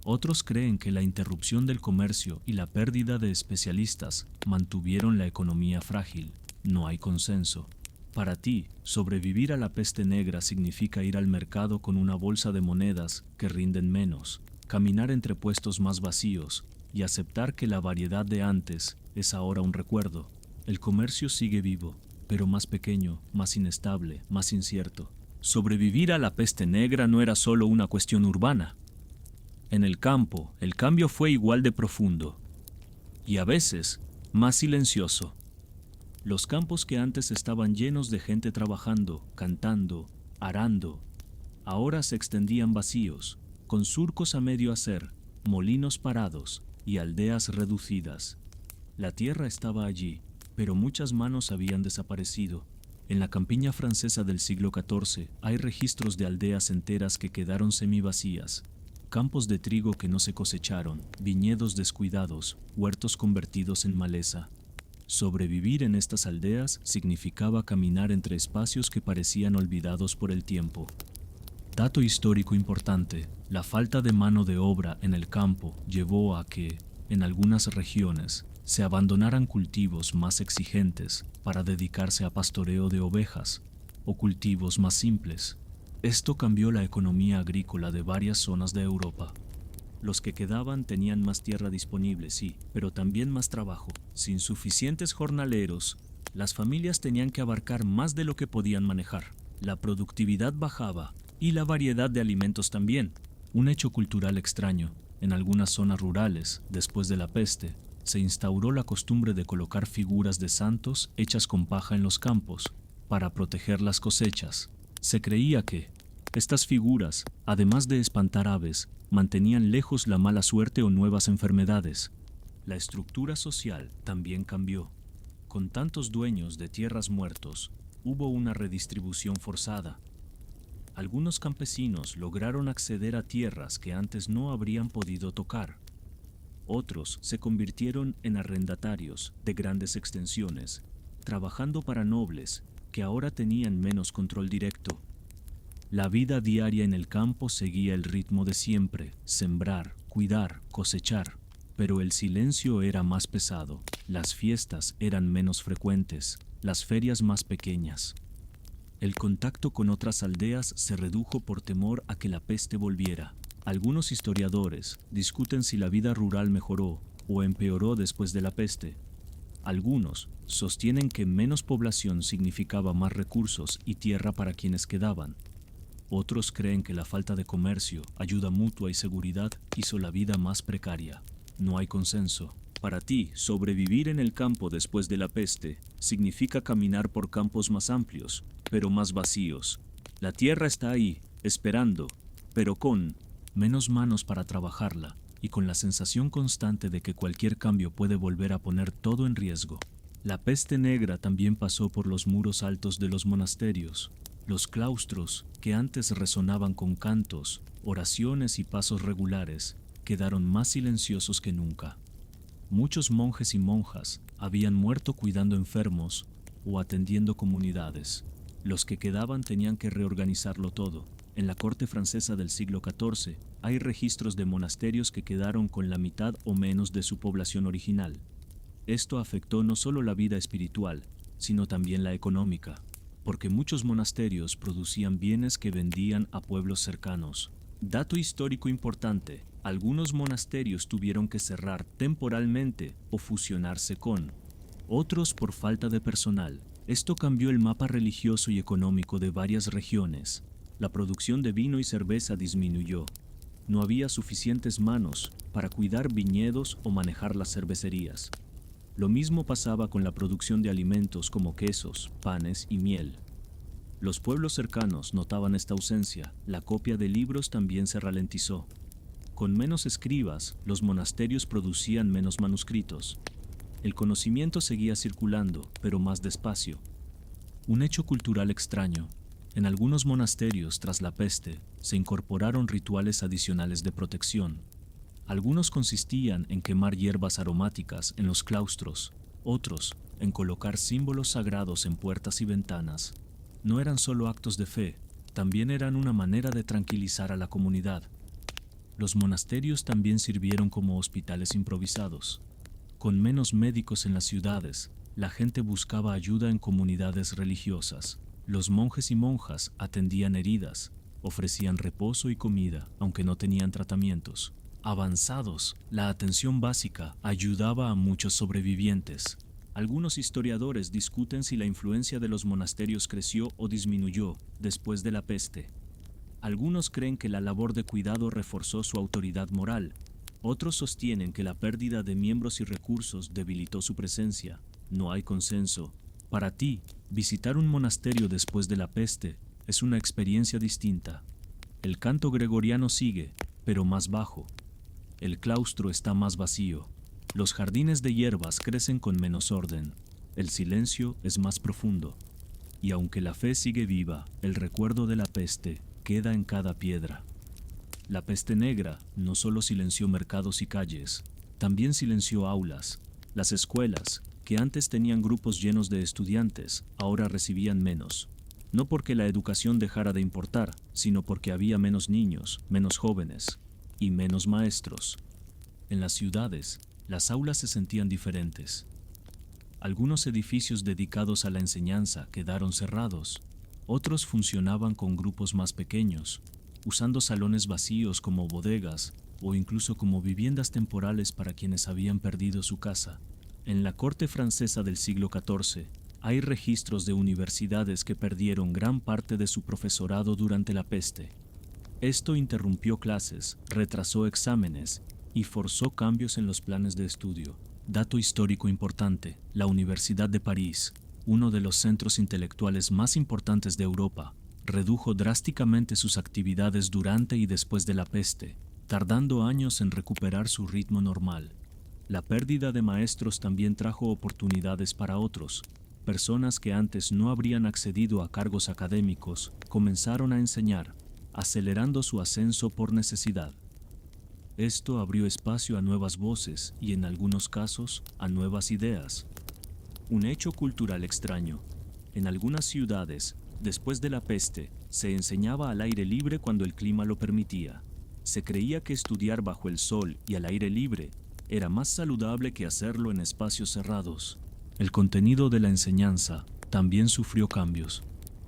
Otros creen que la interrupción del comercio y la pérdida de especialistas mantuvieron la economía frágil. No hay consenso. Para ti, sobrevivir a la peste negra significa ir al mercado con una bolsa de monedas que rinden menos, caminar entre puestos más vacíos y aceptar que la variedad de antes es ahora un recuerdo. El comercio sigue vivo, pero más pequeño, más inestable, más incierto. Sobrevivir a la peste negra no era solo una cuestión urbana. En el campo, el cambio fue igual de profundo y a veces más silencioso. Los campos que antes estaban llenos de gente trabajando, cantando, arando, ahora se extendían vacíos, con surcos a medio hacer, molinos parados y aldeas reducidas. La tierra estaba allí, pero muchas manos habían desaparecido. En la campiña francesa del siglo XIV hay registros de aldeas enteras que quedaron semivacías, campos de trigo que no se cosecharon, viñedos descuidados, huertos convertidos en maleza. Sobrevivir en estas aldeas significaba caminar entre espacios que parecían olvidados por el tiempo. Dato histórico importante: la falta de mano de obra en el campo llevó a que, en algunas regiones, se abandonaran cultivos más exigentes para dedicarse a pastoreo de ovejas o cultivos más simples. Esto cambió la economía agrícola de varias zonas de Europa. Los que quedaban tenían más tierra disponible, sí, pero también más trabajo. Sin suficientes jornaleros, las familias tenían que abarcar más de lo que podían manejar. La productividad bajaba y la variedad de alimentos también. Un hecho cultural extraño. En algunas zonas rurales, después de la peste, se instauró la costumbre de colocar figuras de santos hechas con paja en los campos para proteger las cosechas. Se creía que estas figuras, además de espantar aves, mantenían lejos la mala suerte o nuevas enfermedades. La estructura social también cambió. Con tantos dueños de tierras muertos, hubo una redistribución forzada. Algunos campesinos lograron acceder a tierras que antes no habrían podido tocar. Otros se convirtieron en arrendatarios de grandes extensiones, trabajando para nobles que ahora tenían menos control directo. La vida diaria en el campo seguía el ritmo de siempre: sembrar, cuidar, cosechar. Pero el silencio era más pesado, las fiestas eran menos frecuentes, las ferias más pequeñas. El contacto con otras aldeas se redujo por temor a que la peste volviera. Algunos historiadores discuten si la vida rural mejoró o empeoró después de la peste. Algunos sostienen que menos población significaba más recursos y tierra para quienes quedaban. Otros creen que la falta de comercio, ayuda mutua y seguridad hizo la vida más precaria. No hay consenso. Para ti, sobrevivir en el campo después de la peste significa caminar por campos más amplios, pero más vacíos. La tierra está ahí, esperando, pero con menos manos para trabajarla y con la sensación constante de que cualquier cambio puede volver a poner todo en riesgo. La peste negra también pasó por los muros altos de los monasterios. Los claustros, que antes resonaban con cantos, oraciones y pasos regulares, quedaron más silenciosos que nunca. Muchos monjes y monjas habían muerto cuidando enfermos o atendiendo comunidades. Los que quedaban tenían que reorganizarlo todo. En la corte francesa del siglo XIV hay registros de monasterios que quedaron con la mitad o menos de su población original. Esto afectó no solo la vida espiritual, sino también la económica, porque muchos monasterios producían bienes que vendían a pueblos cercanos. Dato histórico importante: algunos monasterios tuvieron que cerrar temporalmente o fusionarse con otros por falta de personal. Esto cambió el mapa religioso y económico de varias regiones. La producción de vino y cerveza disminuyó. No había suficientes manos para cuidar viñedos o manejar las cervecerías. Lo mismo pasaba con la producción de alimentos como quesos, panes y miel. Los pueblos cercanos notaban esta ausencia. La copia de libros también se ralentizó. Con menos escribas, los monasterios producían menos manuscritos. El conocimiento seguía circulando, pero más despacio. Un hecho cultural extraño. En algunos monasterios, tras la peste, se incorporaron rituales adicionales de protección. Algunos consistían en quemar hierbas aromáticas en los claustros, otros en colocar símbolos sagrados en puertas y ventanas. No eran solo actos de fe, también eran una manera de tranquilizar a la comunidad. Los monasterios también sirvieron como hospitales improvisados. Con menos médicos en las ciudades, la gente buscaba ayuda en comunidades religiosas. Los monjes y monjas atendían heridas, ofrecían reposo y comida, aunque no tenían tratamientos. Avanzados, la atención básica ayudaba a muchos sobrevivientes. Algunos historiadores discuten si la influencia de los monasterios creció o disminuyó después de la peste. Algunos creen que la labor de cuidado reforzó su autoridad moral. Otros sostienen que la pérdida de miembros y recursos debilitó su presencia. No hay consenso. Para ti, visitar un monasterio después de la peste es una experiencia distinta. El canto gregoriano sigue, pero más bajo. El claustro está más vacío. Los jardines de hierbas crecen con menos orden. El silencio es más profundo. Y aunque la fe sigue viva, el recuerdo de la peste queda en cada piedra. La peste negra no solo silenció mercados y calles, también silenció aulas. Las escuelas, que antes tenían grupos llenos de estudiantes, ahora recibían menos. No porque la educación dejara de importar, sino porque había menos niños, menos jóvenes y menos maestros. En las ciudades, las aulas se sentían diferentes. Algunos edificios dedicados a la enseñanza quedaron cerrados. Otros funcionaban con grupos más pequeños, usando salones vacíos como bodegas o incluso como viviendas temporales para quienes habían perdido su casa. En la corte francesa del siglo XIV, hay registros de universidades que perdieron gran parte de su profesorado durante la peste. Esto interrumpió clases, retrasó exámenes y forzó cambios en los planes de estudio. Dato histórico importante: la Universidad de París, uno de los centros intelectuales más importantes de Europa, redujo drásticamente sus actividades durante y después de la peste, tardando años en recuperar su ritmo normal. La pérdida de maestros también trajo oportunidades para otros. Personas que antes no habrían accedido a cargos académicos comenzaron a enseñar, acelerando su ascenso por necesidad. Esto abrió espacio a nuevas voces y, en algunos casos, a nuevas ideas. Un hecho cultural extraño. En algunas ciudades, después de la peste, se enseñaba al aire libre cuando el clima lo permitía. Se creía que estudiar bajo el sol y al aire libre era más saludable que hacerlo en espacios cerrados. El contenido de la enseñanza también sufrió cambios.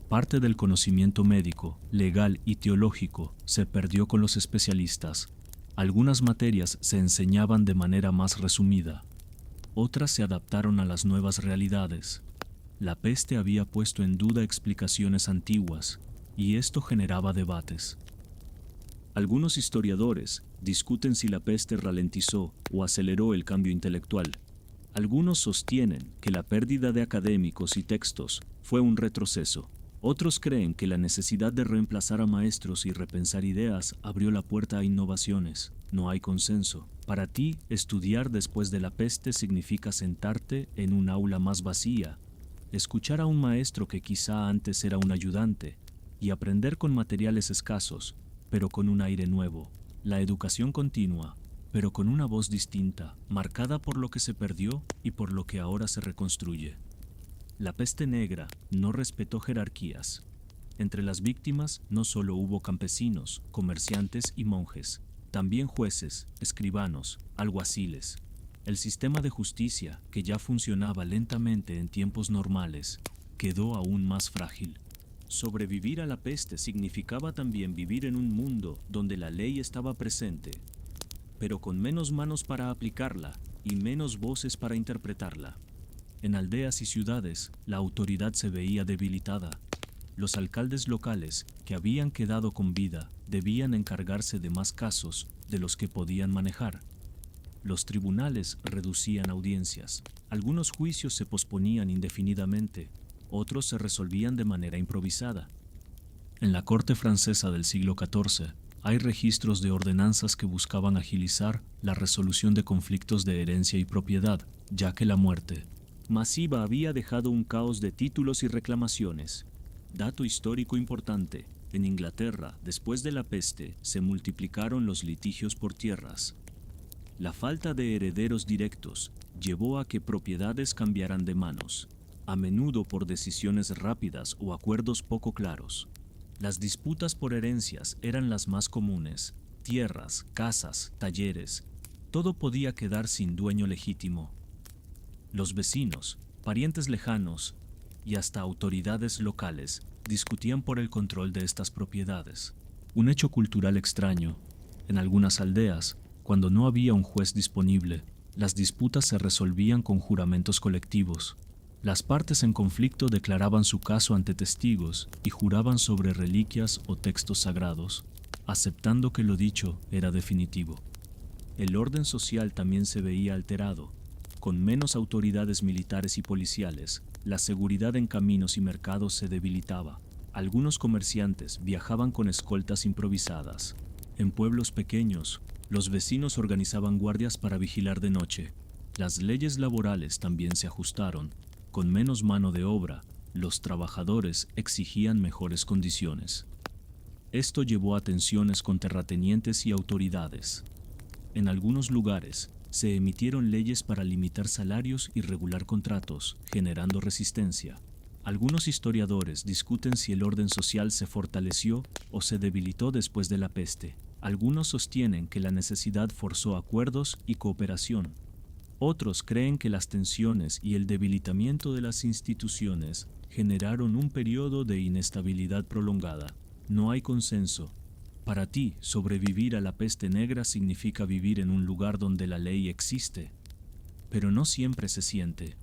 Parte del conocimiento médico, legal y teológico se perdió con los especialistas. Algunas materias se enseñaban de manera más resumida. Otras se adaptaron a las nuevas realidades. La peste había puesto en duda explicaciones antiguas, y esto generaba debates. Algunos historiadores discuten si la peste ralentizó o aceleró el cambio intelectual. Algunos sostienen que la pérdida de académicos y textos fue un retroceso. Otros creen que la necesidad de reemplazar a maestros y repensar ideas abrió la puerta a innovaciones. No hay consenso. Para ti, estudiar después de la peste significa sentarte en un aula más vacía, escuchar a un maestro que quizá antes era un ayudante, y aprender con materiales escasos, pero con un aire nuevo. La educación continua, pero con una voz distinta, marcada por lo que se perdió y por lo que ahora se reconstruye. La peste negra no respetó jerarquías. Entre las víctimas no solo hubo campesinos, comerciantes y monjes, también jueces, escribanos, alguaciles. El sistema de justicia, que ya funcionaba lentamente en tiempos normales, quedó aún más frágil. Sobrevivir a la peste significaba también vivir en un mundo donde la ley estaba presente, pero con menos manos para aplicarla y menos voces para interpretarla. En aldeas y ciudades, la autoridad se veía debilitada. Los alcaldes locales, que habían quedado con vida, debían encargarse de más casos de los que podían manejar. Los tribunales reducían audiencias. Algunos juicios se posponían indefinidamente, otros se resolvían de manera improvisada. En la corte francesa del siglo XIV, hay registros de ordenanzas que buscaban agilizar la resolución de conflictos de herencia y propiedad, ya que la muerte masiva había dejado un caos de títulos y reclamaciones. Dato histórico importante: en Inglaterra, después de la peste, se multiplicaron los litigios por tierras. La falta de herederos directos llevó a que propiedades cambiaran de manos, a menudo por decisiones rápidas o acuerdos poco claros. Las disputas por herencias eran las más comunes: tierras, casas, talleres, todo podía quedar sin dueño legítimo. Los vecinos, parientes lejanos y hasta autoridades locales discutían por el control de estas propiedades. Un hecho cultural extraño: en algunas aldeas, cuando no había un juez disponible, Las disputas se resolvían con juramentos colectivos. Las partes en conflicto declaraban su caso ante testigos y juraban sobre reliquias o textos sagrados, aceptando que lo dicho era definitivo. El orden social también se veía alterado. Con menos autoridades militares y policiales, la seguridad en caminos y mercados se debilitaba. Algunos comerciantes viajaban con escoltas improvisadas. En pueblos pequeños, los vecinos organizaban guardias para vigilar de noche. Las leyes laborales también se ajustaron. Con menos mano de obra, los trabajadores exigían mejores condiciones. Esto llevó a tensiones con terratenientes y autoridades. En algunos lugares, se emitieron leyes para limitar salarios y regular contratos, generando resistencia. Algunos historiadores discuten si el orden social se fortaleció o se debilitó después de la peste. Algunos sostienen que la necesidad forzó acuerdos y cooperación. Otros creen que las tensiones y el debilitamiento de las instituciones generaron un periodo de inestabilidad prolongada. No hay consenso. Para ti, sobrevivir a la peste negra significa vivir en un lugar donde la ley existe, pero no siempre se siente,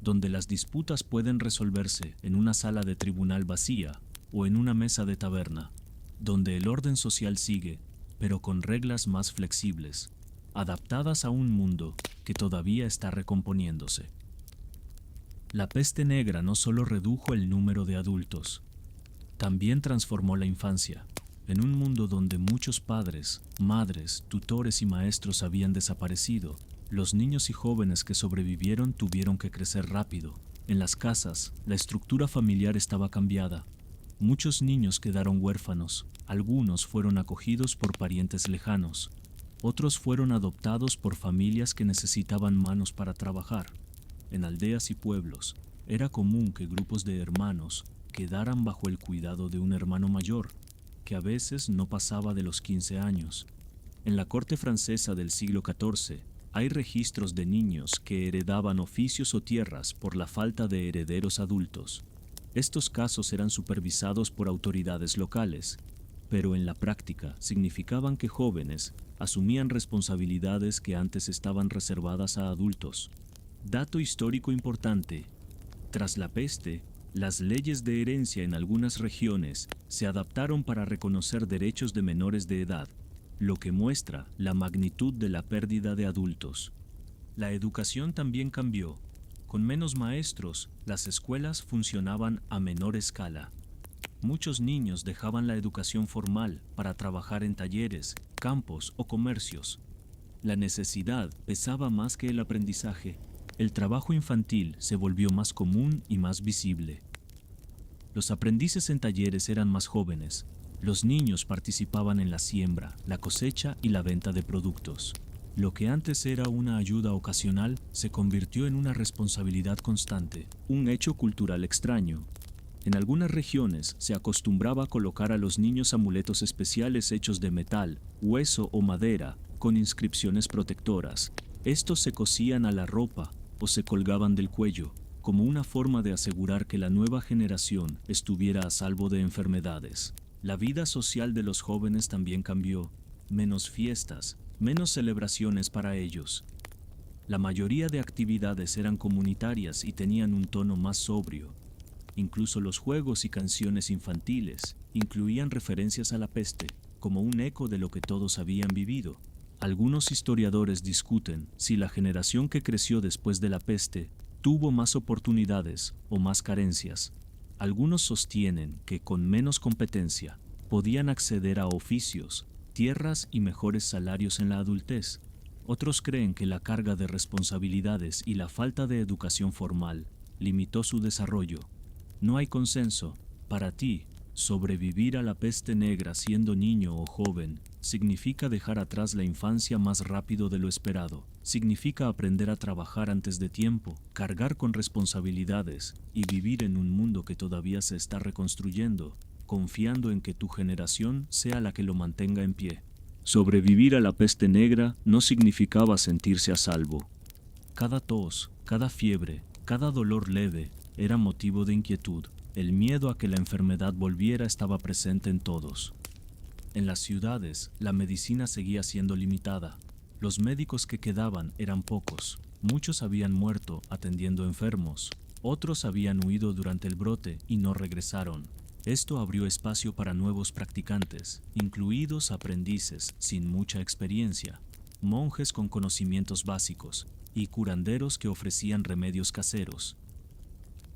donde las disputas pueden resolverse en una sala de tribunal vacía o en una mesa de taberna, donde el orden social sigue, pero con reglas más flexibles, adaptadas a un mundo que todavía está recomponiéndose. La peste negra no solo redujo el número de adultos, también transformó la infancia. En un mundo donde muchos padres, madres, tutores y maestros habían desaparecido, los niños y jóvenes que sobrevivieron tuvieron que crecer rápido. En las casas, la estructura familiar estaba cambiada. Muchos niños quedaron huérfanos, algunos fueron acogidos por parientes lejanos, otros fueron adoptados por familias que necesitaban manos para trabajar. En aldeas y pueblos, era común que grupos de hermanos quedaran bajo el cuidado de un hermano mayor, que a veces no pasaba de los 15 años. En la corte francesa del siglo XIV, hay registros de niños que heredaban oficios o tierras por la falta de herederos adultos. Estos casos eran supervisados por autoridades locales, pero en la práctica significaban que jóvenes asumían responsabilidades que antes estaban reservadas a adultos. Dato histórico importante: tras la peste, las leyes de herencia en algunas regiones se adaptaron para reconocer derechos de menores de edad, lo que muestra la magnitud de la pérdida de adultos. La educación también cambió. Con menos maestros, las escuelas funcionaban a menor escala. Muchos niños dejaban la educación formal para trabajar en talleres, campos o comercios. La necesidad pesaba más que el aprendizaje. El trabajo infantil se volvió más común y más visible. Los aprendices en talleres eran más jóvenes. Los niños participaban en la siembra, la cosecha y la venta de productos. Lo que antes era una ayuda ocasional se convirtió en una responsabilidad constante, un hecho cultural extraño. En algunas regiones se acostumbraba a colocar a los niños amuletos especiales hechos de metal, hueso o madera, con inscripciones protectoras. Estos se cosían a la ropa o se colgaban del cuello, como una forma de asegurar que la nueva generación estuviera a salvo de enfermedades. La vida social de los jóvenes también cambió. Menos fiestas, menos celebraciones para ellos. La mayoría de actividades eran comunitarias y tenían un tono más sobrio. Incluso los juegos y canciones infantiles incluían referencias a la peste, como un eco de lo que todos habían vivido. Algunos historiadores discuten si la generación que creció después de la peste tuvo más oportunidades o más carencias. Algunos sostienen que con menos competencia podían acceder a oficios, tierras y mejores salarios en la adultez. Otros creen que la carga de responsabilidades y la falta de educación formal limitó su desarrollo. No hay consenso. Para ti, sobrevivir a la peste negra siendo niño o joven significa dejar atrás la infancia más rápido de lo esperado. Significa aprender a trabajar antes de tiempo, cargar con responsabilidades y vivir en un mundo que todavía se está reconstruyendo, confiando en que tu generación sea la que lo mantenga en pie. Sobrevivir a la peste negra no significaba sentirse a salvo. Cada tos, cada fiebre, cada dolor leve era motivo de inquietud. El miedo a que la enfermedad volviera estaba presente en todos. En las ciudades, la medicina seguía siendo limitada. Los médicos que quedaban eran pocos. Muchos habían muerto atendiendo enfermos. Otros habían huido durante el brote y no regresaron. Esto abrió espacio para nuevos practicantes, incluidos aprendices sin mucha experiencia, monjes con conocimientos básicos y curanderos que ofrecían remedios caseros.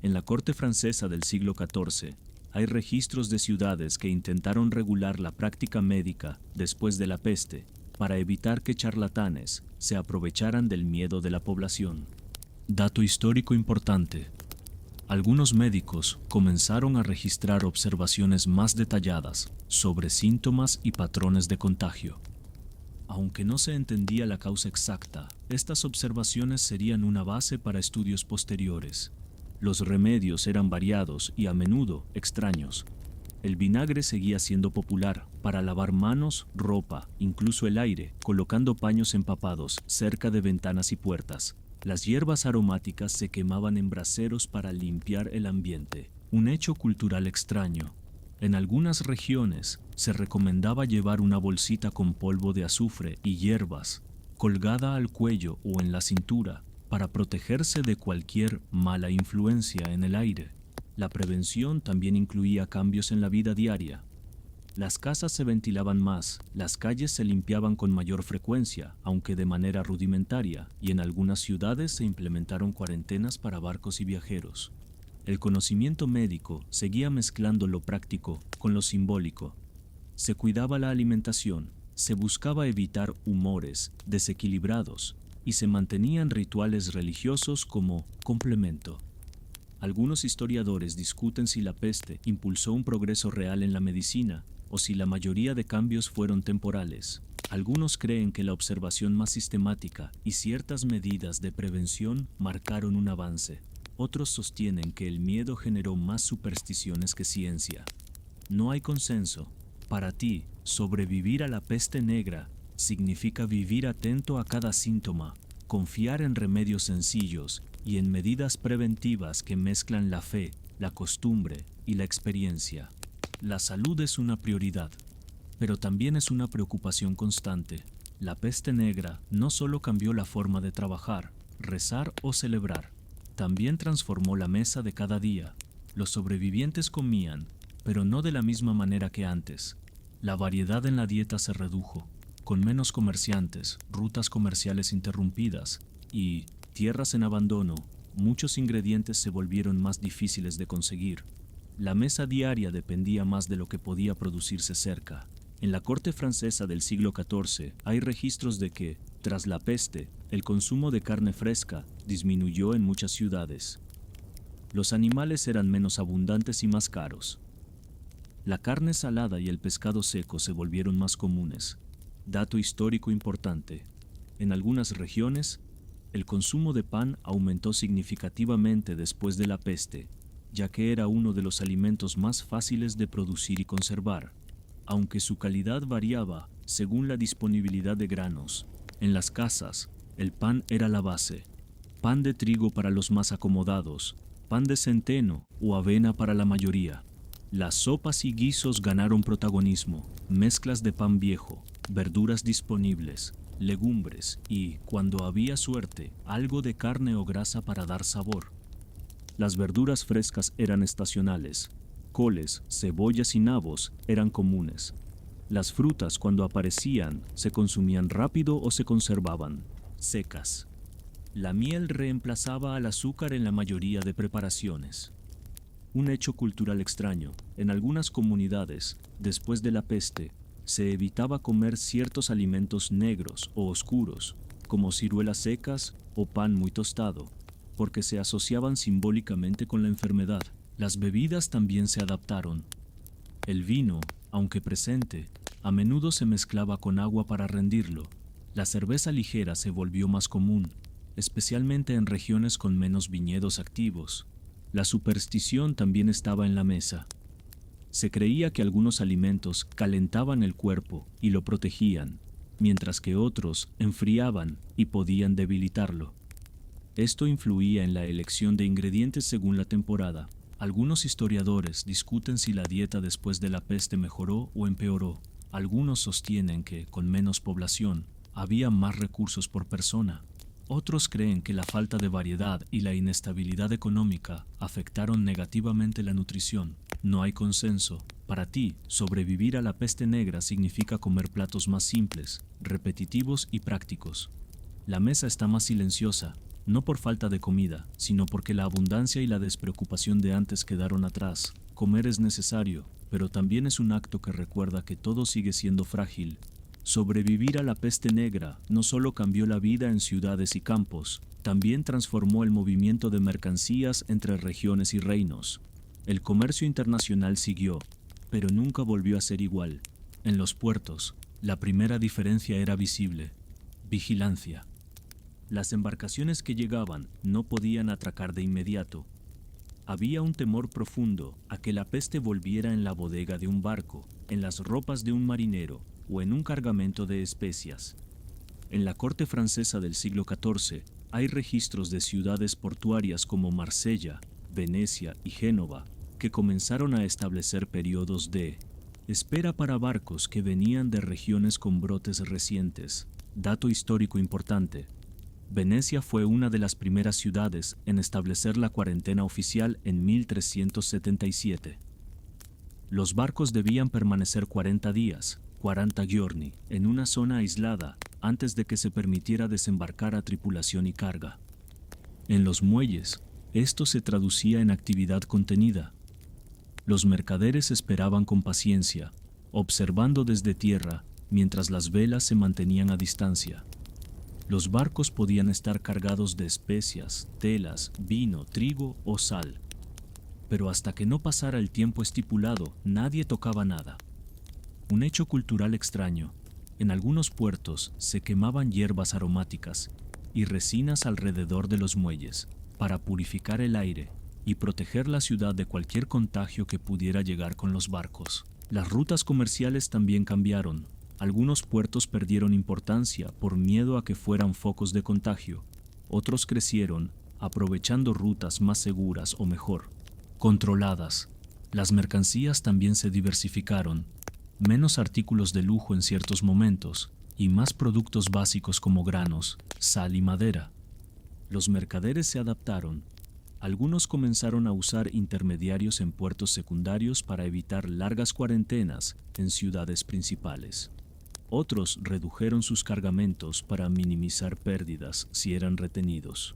En la corte francesa del siglo XIV, hay registros de ciudades que intentaron regular la práctica médica después de la peste para evitar que charlatanes se aprovecharan del miedo de la población. Dato histórico importante. Algunos médicos comenzaron a registrar observaciones más detalladas sobre síntomas y patrones de contagio. Aunque no se entendía la causa exacta, estas observaciones serían una base para estudios posteriores. Los remedios eran variados y a menudo extraños. El vinagre seguía siendo popular para lavar manos, ropa, incluso el aire, colocando paños empapados cerca de ventanas y puertas. Las hierbas aromáticas se quemaban en braseros para limpiar el ambiente, un hecho cultural extraño. En algunas regiones se recomendaba llevar una bolsita con polvo de azufre y hierbas, colgada al cuello o en la cintura, para protegerse de cualquier mala influencia en el aire. La prevención también incluía cambios en la vida diaria. Las casas se ventilaban más, las calles se limpiaban con mayor frecuencia, aunque de manera rudimentaria, y en algunas ciudades se implementaron cuarentenas para barcos y viajeros. El conocimiento médico seguía mezclando lo práctico con lo simbólico. Se cuidaba la alimentación, se buscaba evitar humores desequilibrados y se mantenían rituales religiosos como complemento. Algunos historiadores discuten si la peste impulsó un progreso real en la medicina o si la mayoría de cambios fueron temporales. Algunos creen que la observación más sistemática y ciertas medidas de prevención marcaron un avance. Otros sostienen que el miedo generó más supersticiones que ciencia. No hay consenso. Para ti, sobrevivir a la peste negra significa vivir atento a cada síntoma, confiar en remedios sencillos y en medidas preventivas que mezclan la fe, la costumbre y la experiencia. La salud es una prioridad, pero también es una preocupación constante. La peste negra no solo cambió la forma de trabajar, rezar o celebrar, también transformó la mesa de cada día. Los sobrevivientes comían, pero no de la misma manera que antes. La variedad en la dieta se redujo, con menos comerciantes, rutas comerciales interrumpidas y tierras en abandono. Muchos ingredientes se volvieron más difíciles de conseguir. La mesa diaria dependía más de lo que podía producirse cerca. En la corte francesa del siglo XIV hay registros de que, tras la peste, el consumo de carne fresca disminuyó en muchas ciudades. Los animales eran menos abundantes y más caros. La carne salada y el pescado seco se volvieron más comunes. Dato histórico importante. En algunas regiones, el consumo de pan aumentó significativamente después de la peste, ya que era uno de los alimentos más fáciles de producir y conservar, aunque su calidad variaba según la disponibilidad de granos. En las casas, el pan era la base. Pan de trigo para los más acomodados, pan de centeno o avena para la mayoría. Las sopas y guisos ganaron protagonismo, mezclas de pan viejo, verduras disponibles, legumbres y, cuando había suerte, algo de carne o grasa para dar sabor. Las verduras frescas eran estacionales. Coles, cebollas y nabos eran comunes. Las frutas, cuando aparecían, se consumían rápido o se conservaban secas. La miel reemplazaba al azúcar en la mayoría de preparaciones. Un hecho cultural extraño. En algunas comunidades, después de la peste, se evitaba comer ciertos alimentos negros o oscuros, como ciruelas secas o pan muy tostado, porque se asociaban simbólicamente con la enfermedad. Las bebidas también se adaptaron. El vino, aunque presente, a menudo se mezclaba con agua para rendirlo. La cerveza ligera se volvió más común, especialmente en regiones con menos viñedos activos. La superstición también estaba en la mesa. Se creía que algunos alimentos calentaban el cuerpo y lo protegían, mientras que otros enfriaban y podían debilitarlo. Esto influía en la elección de ingredientes según la temporada. Algunos historiadores discuten si la dieta después de la peste mejoró o empeoró. Algunos sostienen que, con menos población, había más recursos por persona. Otros creen que la falta de variedad y la inestabilidad económica afectaron negativamente la nutrición. No hay consenso. Para ti, sobrevivir a la peste negra significa comer platos más simples, repetitivos y prácticos. La mesa está más silenciosa, no por falta de comida, sino porque la abundancia y la despreocupación de antes quedaron atrás. Comer es necesario, pero también es un acto que recuerda que todo sigue siendo frágil. Sobrevivir a la peste negra no solo cambió la vida en ciudades y campos, también transformó el movimiento de mercancías entre regiones y reinos. El comercio internacional siguió, pero nunca volvió a ser igual. En los puertos, la primera diferencia era visible: vigilancia. Las embarcaciones que llegaban no podían atracar de inmediato. Había un temor profundo a que la peste volviera en la bodega de un barco, en las ropas de un marinero o en un cargamento de especias. En la corte francesa del siglo XIV hay registros de ciudades portuarias como Marsella, Venecia y Génova que comenzaron a establecer periodos de espera para barcos que venían de regiones con brotes recientes. Dato histórico importante: Venecia fue una de las primeras ciudades en establecer la cuarentena oficial en 1377. Los barcos debían permanecer 40 días, 40 giorni, en una zona aislada antes de que se permitiera desembarcar a tripulación y carga. En los muelles, esto se traducía en actividad contenida. Los mercaderes esperaban con paciencia, observando desde tierra mientras las velas se mantenían a distancia. Los barcos podían estar cargados de especias, telas, vino, trigo o sal. Pero hasta que no pasara el tiempo estipulado, nadie tocaba nada. Un hecho cultural extraño: en algunos puertos se quemaban hierbas aromáticas y resinas alrededor de los muelles para purificar el aire y proteger la ciudad de cualquier contagio que pudiera llegar con los barcos. Las rutas comerciales también cambiaron. Algunos puertos perdieron importancia por miedo a que fueran focos de contagio. Otros crecieron, aprovechando rutas más seguras o mejor controladas. Las mercancías también se diversificaron. Menos artículos de lujo en ciertos momentos y más productos básicos como granos, sal y madera. Los mercaderes se adaptaron. Algunos comenzaron a usar intermediarios en puertos secundarios para evitar largas cuarentenas en ciudades principales. Otros redujeron sus cargamentos para minimizar pérdidas si eran retenidos.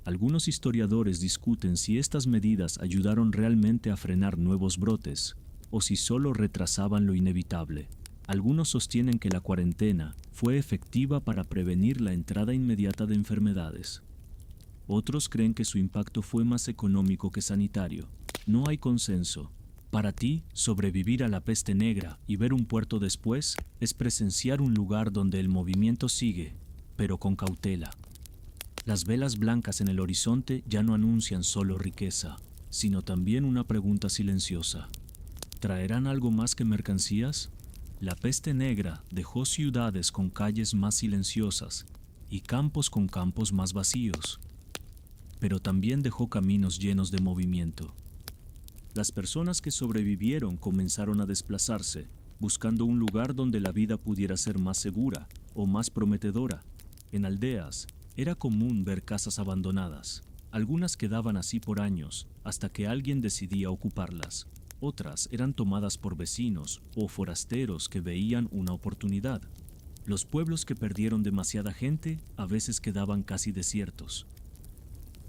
Algunos historiadores discuten si estas medidas ayudaron realmente a frenar nuevos brotes o si solo retrasaban lo inevitable. Algunos sostienen que la cuarentena fue efectiva para prevenir la entrada inmediata de enfermedades. Otros creen que su impacto fue más económico que sanitario. No hay consenso. Para ti, sobrevivir a la peste negra y ver un puerto después es presenciar un lugar donde el movimiento sigue, pero con cautela. Las velas blancas en el horizonte ya no anuncian solo riqueza, sino también una pregunta silenciosa: ¿traerán algo más que mercancías? La peste negra dejó ciudades con calles más silenciosas y campos con campos más vacíos, pero también dejó caminos llenos de movimiento. Las personas que sobrevivieron comenzaron a desplazarse, buscando un lugar donde la vida pudiera ser más segura o más prometedora. En aldeas, era común ver casas abandonadas. Algunas quedaban así por años, hasta que alguien decidía ocuparlas. Otras eran tomadas por vecinos o forasteros que veían una oportunidad. Los pueblos que perdieron demasiada gente a veces quedaban casi desiertos.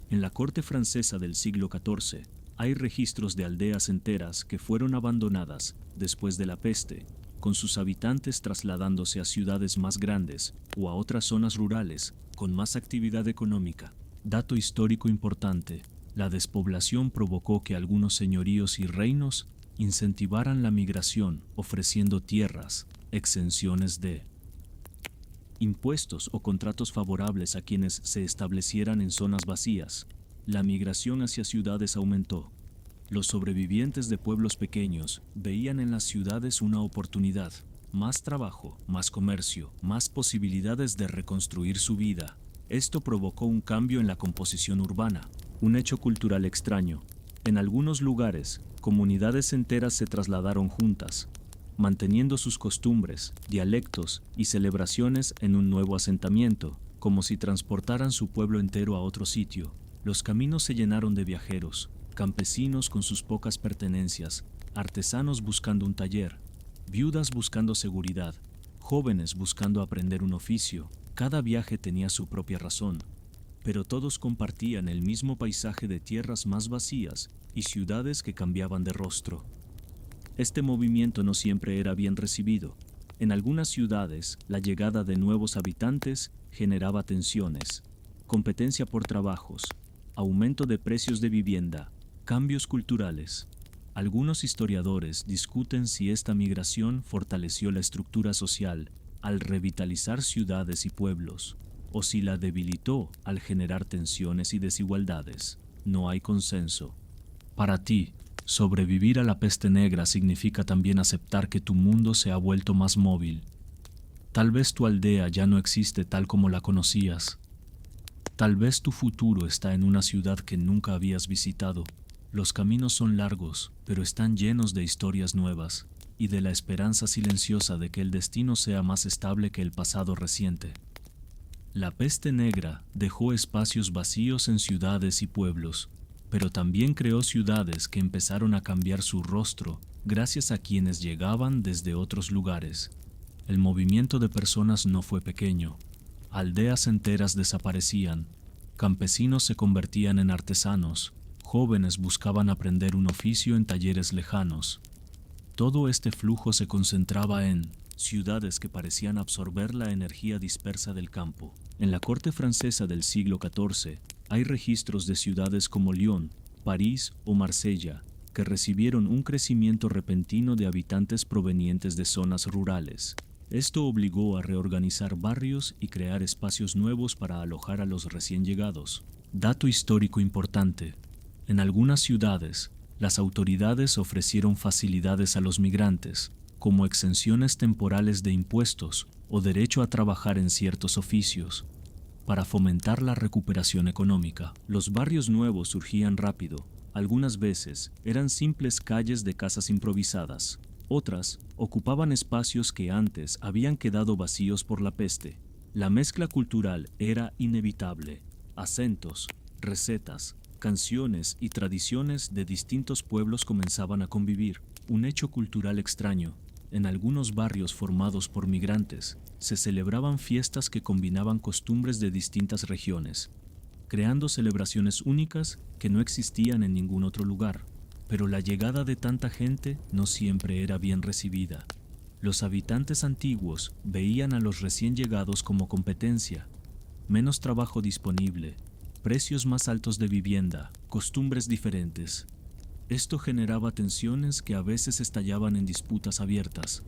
En la corte francesa del siglo XIV, hay registros de aldeas enteras que fueron abandonadas después de la peste, con sus habitantes trasladándose a ciudades más grandes o a otras zonas rurales con más actividad económica. Dato histórico importante: la despoblación provocó que algunos señoríos y reinos incentivaran la migración ofreciendo tierras, exenciones de impuestos o contratos favorables a quienes se establecieran en zonas vacías. La migración hacia ciudades aumentó. Los sobrevivientes de pueblos pequeños veían en las ciudades una oportunidad: más trabajo, más comercio, más posibilidades de reconstruir su vida. Esto provocó un cambio en la composición urbana, un hecho cultural extraño. En algunos lugares, comunidades enteras se trasladaron juntas. manteniendo sus costumbres, dialectos y celebraciones en un nuevo asentamiento, como si transportaran su pueblo entero a otro sitio. Los caminos se llenaron de viajeros, campesinos con sus pocas pertenencias, artesanos buscando un taller, viudas buscando seguridad, jóvenes buscando aprender un oficio. Cada viaje tenía su propia razón, pero todos compartían el mismo paisaje de tierras más vacías y ciudades que cambiaban de rostro. Este movimiento no siempre era bien recibido. En algunas ciudades, la llegada de nuevos habitantes generaba tensiones, competencia por trabajos, aumento de precios de vivienda, cambios culturales. Algunos historiadores discuten si esta migración fortaleció la estructura social al revitalizar ciudades y pueblos, o si la debilitó al generar tensiones y desigualdades. No hay consenso. Para ti, sobrevivir a la peste negra significa también aceptar que tu mundo se ha vuelto más móvil. Tal vez tu aldea ya no existe tal como la conocías. Tal vez tu futuro está en una ciudad que nunca habías visitado. Los caminos son largos, pero están llenos de historias nuevas y de la esperanza silenciosa de que el destino sea más estable que el pasado reciente. La peste negra dejó espacios vacíos en ciudades y pueblos, pero también creó ciudades que empezaron a cambiar su rostro gracias a quienes llegaban desde otros lugares. El movimiento de personas no fue pequeño. Aldeas enteras desaparecían, campesinos se convertían en artesanos, jóvenes buscaban aprender un oficio en talleres lejanos. Todo este flujo se concentraba en ciudades que parecían absorber la energía dispersa del campo. En la corte francesa del siglo XIV hay registros de ciudades como Lyon, París o Marsella, que recibieron un crecimiento repentino de habitantes provenientes de zonas rurales. Esto obligó a reorganizar barrios y crear espacios nuevos para alojar a los recién llegados. Dato histórico importante: en algunas ciudades, las autoridades ofrecieron facilidades a los migrantes, como exenciones temporales de impuestos o derecho a trabajar en ciertos oficios, para fomentar la recuperación económica. Los barrios nuevos surgían rápido. Algunas veces eran simples calles de casas improvisadas. Otras ocupaban espacios que antes habían quedado vacíos por la peste. La mezcla cultural era inevitable. Acentos, recetas, canciones y tradiciones de distintos pueblos comenzaban a convivir. Un hecho cultural extraño. En algunos barrios formados por migrantes, se celebraban fiestas que combinaban costumbres de distintas regiones, creando celebraciones únicas que no existían en ningún otro lugar. Pero la llegada de tanta gente no siempre era bien recibida. Los habitantes antiguos veían a los recién llegados como competencia, menos trabajo disponible, precios más altos de vivienda, costumbres diferentes. Esto generaba tensiones que a veces estallaban en disputas abiertas.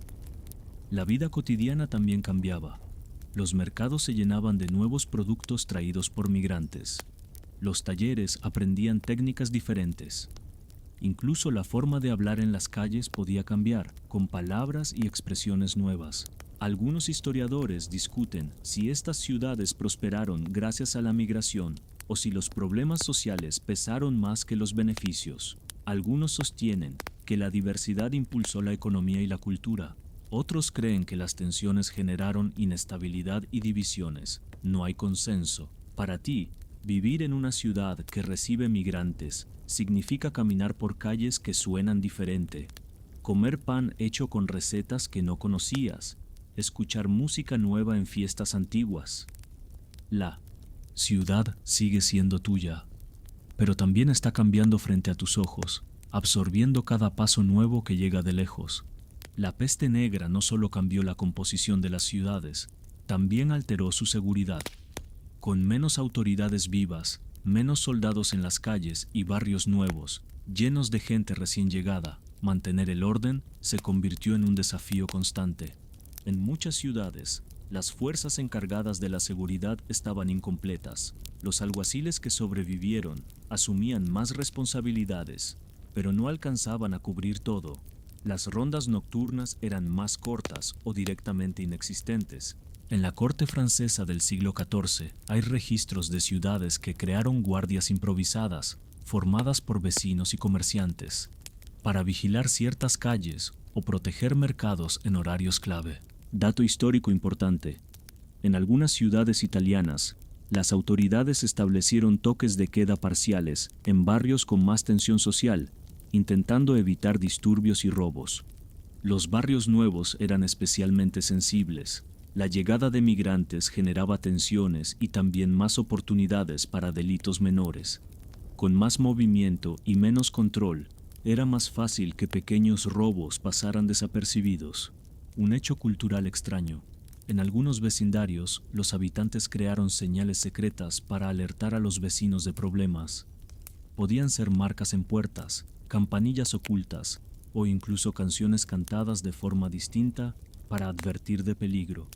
La vida cotidiana también cambiaba. Los mercados se llenaban de nuevos productos traídos por migrantes. Los talleres aprendían técnicas diferentes. Incluso la forma de hablar en las calles podía cambiar, con palabras y expresiones nuevas. Algunos historiadores discuten si estas ciudades prosperaron gracias a la migración o si los problemas sociales pesaron más que los beneficios. Algunos sostienen que la diversidad impulsó la economía y la cultura. Otros creen que las tensiones generaron inestabilidad y divisiones. No hay consenso. Para ti, vivir en una ciudad que recibe migrantes significa caminar por calles que suenan diferente, comer pan hecho con recetas que no conocías, escuchar música nueva en fiestas antiguas. La ciudad sigue siendo tuya, pero también está cambiando frente a tus ojos, absorbiendo cada paso nuevo que llega de lejos. La peste negra no solo cambió la composición de las ciudades, también alteró su seguridad. Con menos autoridades vivas, menos soldados en las calles y barrios nuevos, llenos de gente recién llegada, mantener el orden se convirtió en un desafío constante. En muchas ciudades, las fuerzas encargadas de la seguridad estaban incompletas. Los alguaciles que sobrevivieron asumían más responsabilidades, pero no alcanzaban a cubrir todo. Las rondas nocturnas eran más cortas o directamente inexistentes. En la corte francesa del siglo XIV hay registros de ciudades que crearon guardias improvisadas, formadas por vecinos y comerciantes, para vigilar ciertas calles o proteger mercados en horarios clave. Dato histórico importante. En algunas ciudades italianas, las autoridades establecieron toques de queda parciales en barrios con más tensión social, intentando evitar disturbios y robos. Los barrios nuevos eran especialmente sensibles. La llegada de migrantes generaba tensiones y también más oportunidades para delitos menores. Con más movimiento y menos control, era más fácil que pequeños robos pasaran desapercibidos. Un hecho cultural extraño. En algunos vecindarios, los habitantes crearon señales secretas para alertar a los vecinos de problemas. Podían ser marcas en puertas, campanillas ocultas o incluso canciones cantadas de forma distinta para advertir de peligro.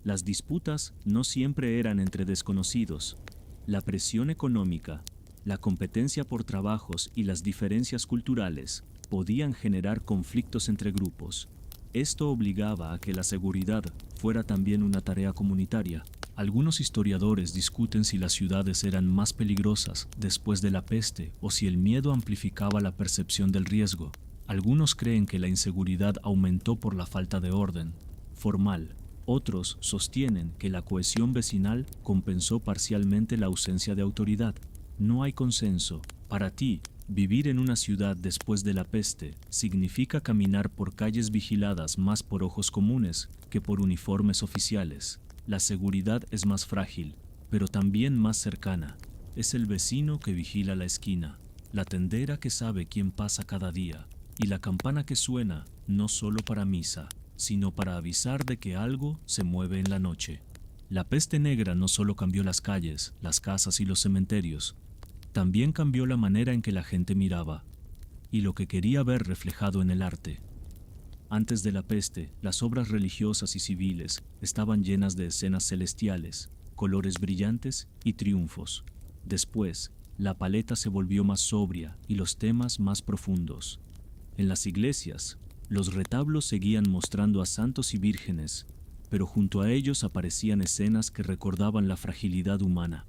Las disputas no siempre eran entre desconocidos. La presión económica, la competencia por trabajos y las diferencias culturales podían generar conflictos entre grupos. Esto obligaba a que la seguridad fuera también una tarea comunitaria. Algunos historiadores discuten si las ciudades eran más peligrosas después de la peste o si el miedo amplificaba la percepción del riesgo. Algunos creen que la inseguridad aumentó por la falta de orden formal. Otros sostienen que la cohesión vecinal compensó parcialmente la ausencia de autoridad. No hay consenso. Para ti, vivir en una ciudad después de la peste significa caminar por calles vigiladas más por ojos comunes que por uniformes oficiales. La seguridad es más frágil, pero también más cercana. Es el vecino que vigila la esquina, la tendera que sabe quién pasa cada día, y la campana que suena no solo para misa, sino para avisar de que algo se mueve en la noche. La peste negra no solo cambió las calles, las casas y los cementerios, también cambió la manera en que la gente miraba, y lo que quería ver reflejado en el arte. Antes de la peste, las obras religiosas y civiles estaban llenas de escenas celestiales, colores brillantes y triunfos. Después, la paleta se volvió más sobria y los temas más profundos. En las iglesias, los retablos seguían mostrando a santos y vírgenes, pero junto a ellos aparecían escenas que recordaban la fragilidad humana.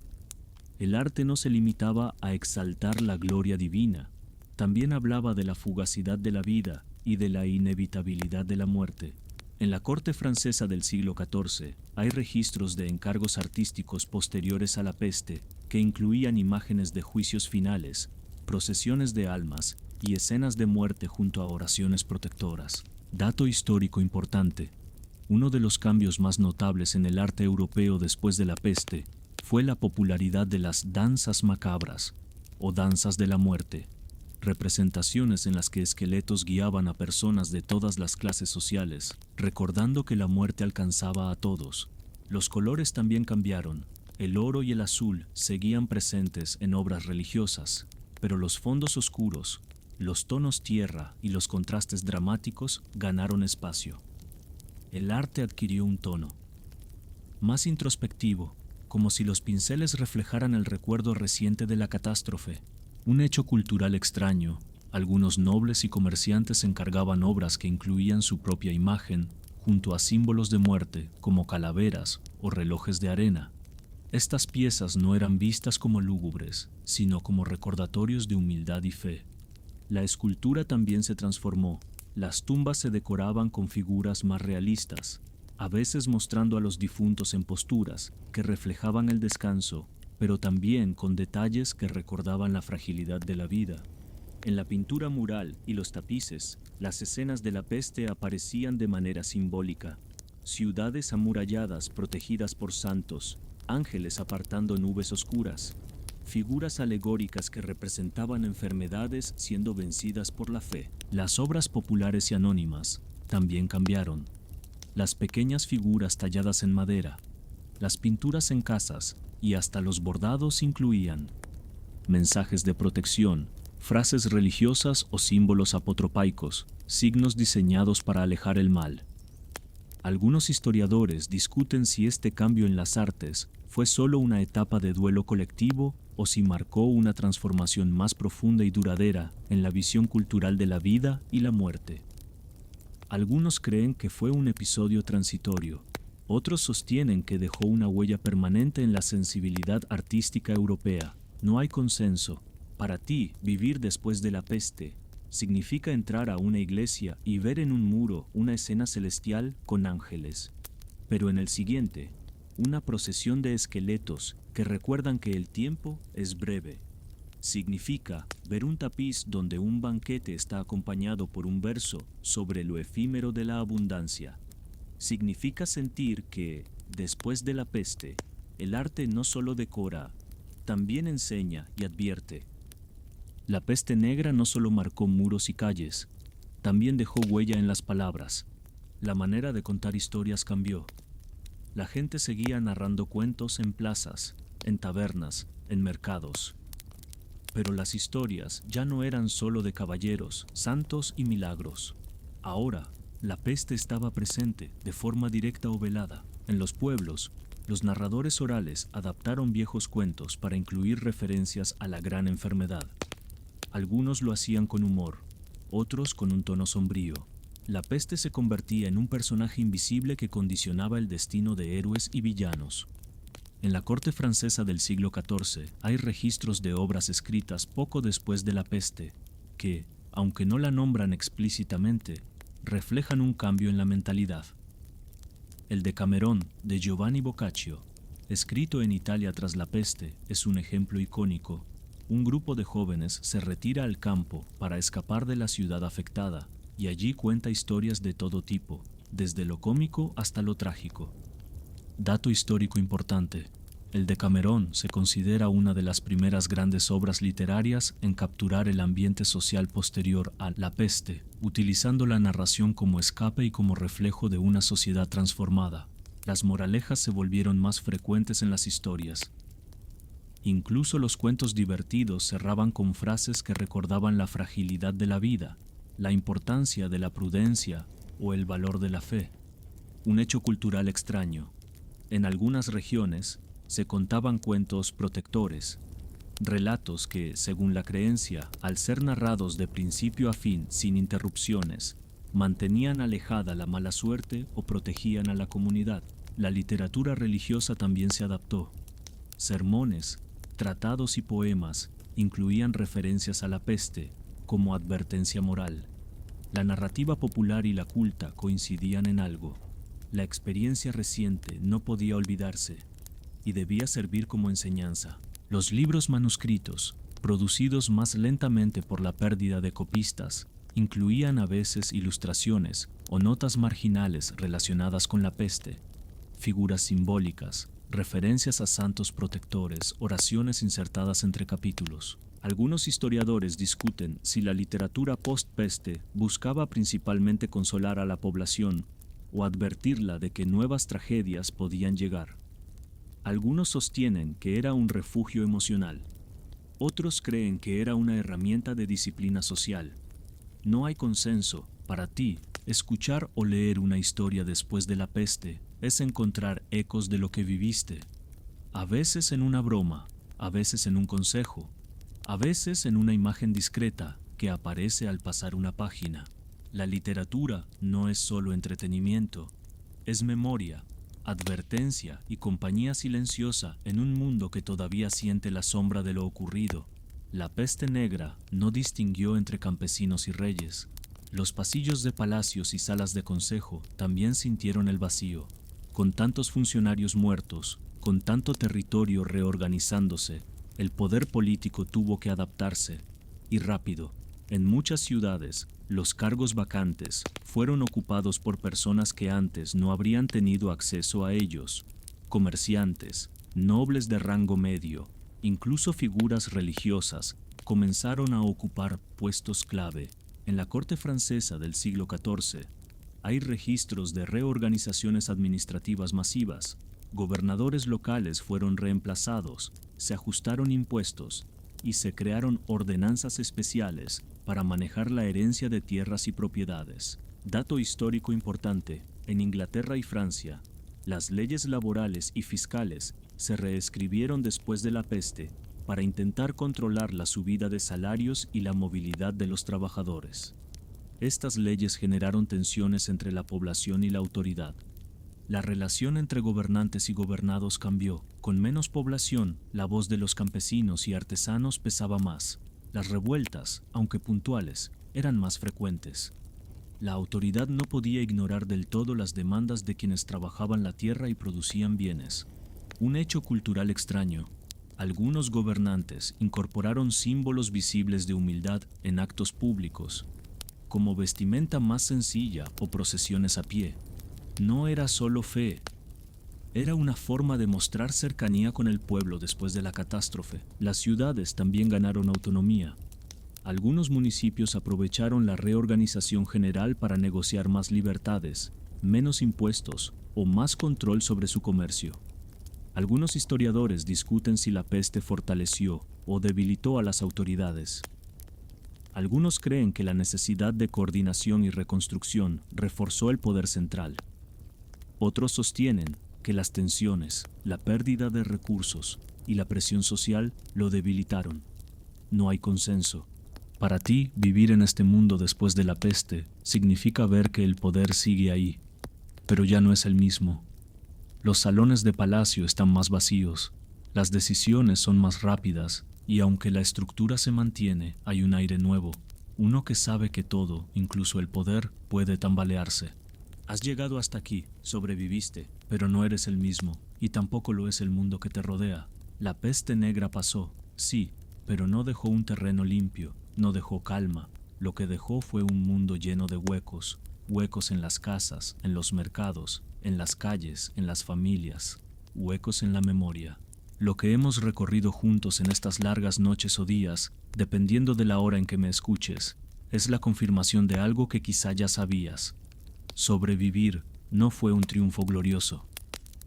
El arte no se limitaba a exaltar la gloria divina, también hablaba de la fugacidad de la vida y de la inevitabilidad de la muerte. En la corte francesa del siglo XIV hay registros de encargos artísticos posteriores a la peste que incluían imágenes de juicios finales, procesiones de almas y escenas de muerte junto a oraciones protectoras. Dato histórico importante. Uno de los cambios más notables en el arte europeo después de la peste fue la popularidad de las danzas macabras, o danzas de la muerte, representaciones en las que esqueletos guiaban a personas de todas las clases sociales, recordando que la muerte alcanzaba a todos. Los colores también cambiaron. El oro y el azul seguían presentes en obras religiosas, pero los fondos oscuros, los tonos tierra y los contrastes dramáticos ganaron espacio. El arte adquirió un tono más introspectivo, como si los pinceles reflejaran el recuerdo reciente de la catástrofe. Un hecho cultural extraño. Algunos nobles y comerciantes encargaban obras que incluían su propia imagen, junto a símbolos de muerte como calaveras o relojes de arena. Estas piezas no eran vistas como lúgubres, sino como recordatorios de humildad y fe. La escultura también se transformó. Las tumbas se decoraban con figuras más realistas, a veces mostrando a los difuntos en posturas que reflejaban el descanso, pero también con detalles que recordaban la fragilidad de la vida. En la pintura mural y los tapices, las escenas de la peste aparecían de manera simbólica. Ciudades amuralladas protegidas por santos, ángeles apartando nubes oscuras, figuras alegóricas que representaban enfermedades siendo vencidas por la fe. Las obras populares y anónimas también cambiaron. Las pequeñas figuras talladas en madera, las pinturas en casas y hasta los bordados incluían mensajes de protección, frases religiosas o símbolos apotropaicos, signos diseñados para alejar el mal. Algunos historiadores discuten si este cambio en las artes fue solo una etapa de duelo colectivo o si marcó una transformación más profunda y duradera en la visión cultural de la vida y la muerte. Algunos creen que fue un episodio transitorio, otros sostienen que dejó una huella permanente en la sensibilidad artística europea. No hay consenso. Para ti, vivir después de la peste significa entrar a una iglesia y ver en un muro una escena celestial con ángeles. Pero en el siguiente, una procesión de esqueletos que recuerdan que el tiempo es breve. Significa ver un tapiz donde un banquete está acompañado por un verso sobre lo efímero de la abundancia. Significa sentir que, después de la peste, el arte no solo decora, también enseña y advierte. La peste negra no solo marcó muros y calles, también dejó huella en las palabras. La manera de contar historias cambió. La gente seguía narrando cuentos en plazas, en tabernas, en mercados. Pero las historias ya no eran solo de caballeros, santos y milagros. Ahora, la peste estaba presente, de forma directa o velada. En los pueblos, los narradores orales adaptaron viejos cuentos para incluir referencias a la gran enfermedad. Algunos lo hacían con humor, otros con un tono sombrío. La peste se convertía en un personaje invisible que condicionaba el destino de héroes y villanos. En la corte francesa del siglo XIV hay registros de obras escritas poco después de la peste, que, aunque no la nombran explícitamente, reflejan un cambio en la mentalidad. El Decamerón, de Giovanni Boccaccio, escrito en Italia tras la peste, es un ejemplo icónico. Un grupo de jóvenes se retira al campo para escapar de la ciudad afectada, y allí cuenta historias de todo tipo, desde lo cómico hasta lo trágico. Dato histórico importante: el Decamerón se considera una de las primeras grandes obras literarias en capturar el ambiente social posterior a la peste, utilizando la narración como escape y como reflejo de una sociedad transformada. Las moralejas se volvieron más frecuentes en las historias. Incluso los cuentos divertidos cerraban con frases que recordaban la fragilidad de la vida, la importancia de la prudencia o el valor de la fe. Un hecho cultural extraño. En algunas regiones se contaban cuentos protectores, relatos que, según la creencia, al ser narrados de principio a fin sin interrupciones, mantenían alejada la mala suerte o protegían a la comunidad. La literatura religiosa también se adaptó. Sermones, tratados y poemas incluían referencias a la peste como advertencia moral. La narrativa popular y la culta coincidían en algo. La experiencia reciente no podía olvidarse y debía servir como enseñanza. Los libros manuscritos, producidos más lentamente por la pérdida de copistas, incluían a veces ilustraciones o notas marginales relacionadas con la peste, figuras simbólicas, referencias a santos protectores, oraciones insertadas entre capítulos. Algunos historiadores discuten si la literatura post-peste buscaba principalmente consolar a la población o advertirla de que nuevas tragedias podían llegar. Algunos sostienen que era un refugio emocional. Otros creen que era una herramienta de disciplina social. No hay consenso. Para ti, escuchar o leer una historia después de la peste es encontrar ecos de lo que viviste. A veces en una broma, a veces en un consejo, a veces en una imagen discreta que aparece al pasar una página. La literatura no es solo entretenimiento, es memoria, advertencia y compañía silenciosa en un mundo que todavía siente la sombra de lo ocurrido. La peste negra no distinguió entre campesinos y reyes. Los pasillos de palacios y salas de consejo también sintieron el vacío. Con tantos funcionarios muertos, con tanto territorio reorganizándose, el poder político tuvo que adaptarse, y rápido. En muchas ciudades, los cargos vacantes fueron ocupados por personas que antes no habrían tenido acceso a ellos: comerciantes, nobles de rango medio, incluso figuras religiosas comenzaron a ocupar puestos clave. En la corte francesa del siglo XIV hay registros de reorganizaciones administrativas masivas. Gobernadores locales fueron reemplazados, se ajustaron impuestos y se crearon ordenanzas especiales para manejar la herencia de tierras y propiedades. Dato histórico importante: en Inglaterra y Francia, las leyes laborales y fiscales se reescribieron después de la peste para intentar controlar la subida de salarios y la movilidad de los trabajadores. Estas leyes generaron tensiones entre la población y la autoridad. La relación entre gobernantes y gobernados cambió. Con menos población, la voz de los campesinos y artesanos pesaba más. Las revueltas, aunque puntuales, eran más frecuentes. La autoridad no podía ignorar del todo las demandas de quienes trabajaban la tierra y producían bienes. Un hecho cultural extraño. Algunos gobernantes incorporaron símbolos visibles de humildad en actos públicos, como vestimenta más sencilla o procesiones a pie. No era solo fe, era una forma de mostrar cercanía con el pueblo después de la catástrofe. Las ciudades también ganaron autonomía. Algunos municipios aprovecharon la reorganización general para negociar más libertades, menos impuestos o más control sobre su comercio. Algunos historiadores discuten si la peste fortaleció o debilitó a las autoridades. Algunos creen que la necesidad de coordinación y reconstrucción reforzó el poder central. Otros sostienen que las tensiones, la pérdida de recursos y la presión social lo debilitaron. No hay consenso. Para ti, vivir en este mundo después de la peste significa ver que el poder sigue ahí, pero ya no es el mismo. Los salones de palacio están más vacíos, las decisiones son más rápidas y aunque la estructura se mantiene, hay un aire nuevo, uno que sabe que todo, incluso el poder, puede tambalearse. Has llegado hasta aquí, sobreviviste, pero no eres el mismo, y tampoco lo es el mundo que te rodea. La peste negra pasó, sí, pero no dejó un terreno limpio, no dejó calma. Lo que dejó fue un mundo lleno de huecos, huecos en las casas, en los mercados, en las calles, en las familias, huecos en la memoria. Lo que hemos recorrido juntos en estas largas noches o días, dependiendo de la hora en que me escuches, es la confirmación de algo que quizá ya sabías. Sobrevivir no fue un triunfo glorioso.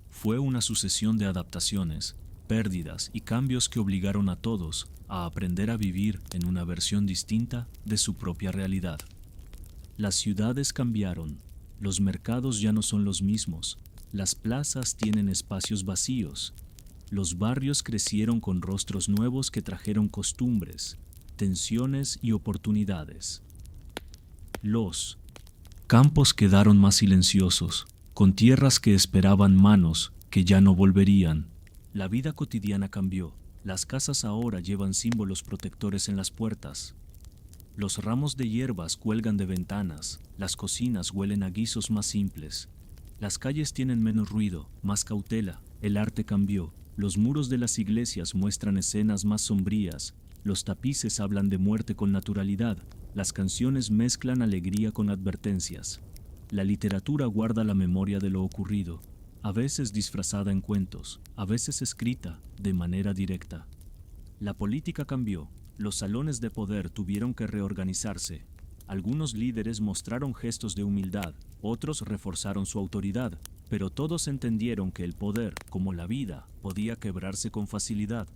Fue una sucesión de adaptaciones, pérdidas y cambios que obligaron a todos a aprender a vivir en una versión distinta de su propia realidad. Las ciudades cambiaron, los mercados ya no son los mismos, las plazas tienen espacios vacíos, los barrios crecieron con rostros nuevos que trajeron costumbres, tensiones y oportunidades. Los campos quedaron más silenciosos, con tierras que esperaban manos que ya no volverían. La vida cotidiana cambió. Las casas ahora llevan símbolos protectores en las puertas. Los ramos de hierbas cuelgan de ventanas, las cocinas huelen a guisos más simples. Las calles tienen menos ruido, más cautela, el arte cambió. Los muros de las iglesias muestran escenas más sombrías, los tapices hablan de muerte con naturalidad, las canciones mezclan alegría con advertencias. La literatura guarda la memoria de lo ocurrido, a veces disfrazada en cuentos, a veces escrita de manera directa. La política cambió, los salones de poder tuvieron que reorganizarse. Algunos líderes mostraron gestos de humildad, otros reforzaron su autoridad, pero todos entendieron que el poder, como la vida, podía quebrarse con facilidad.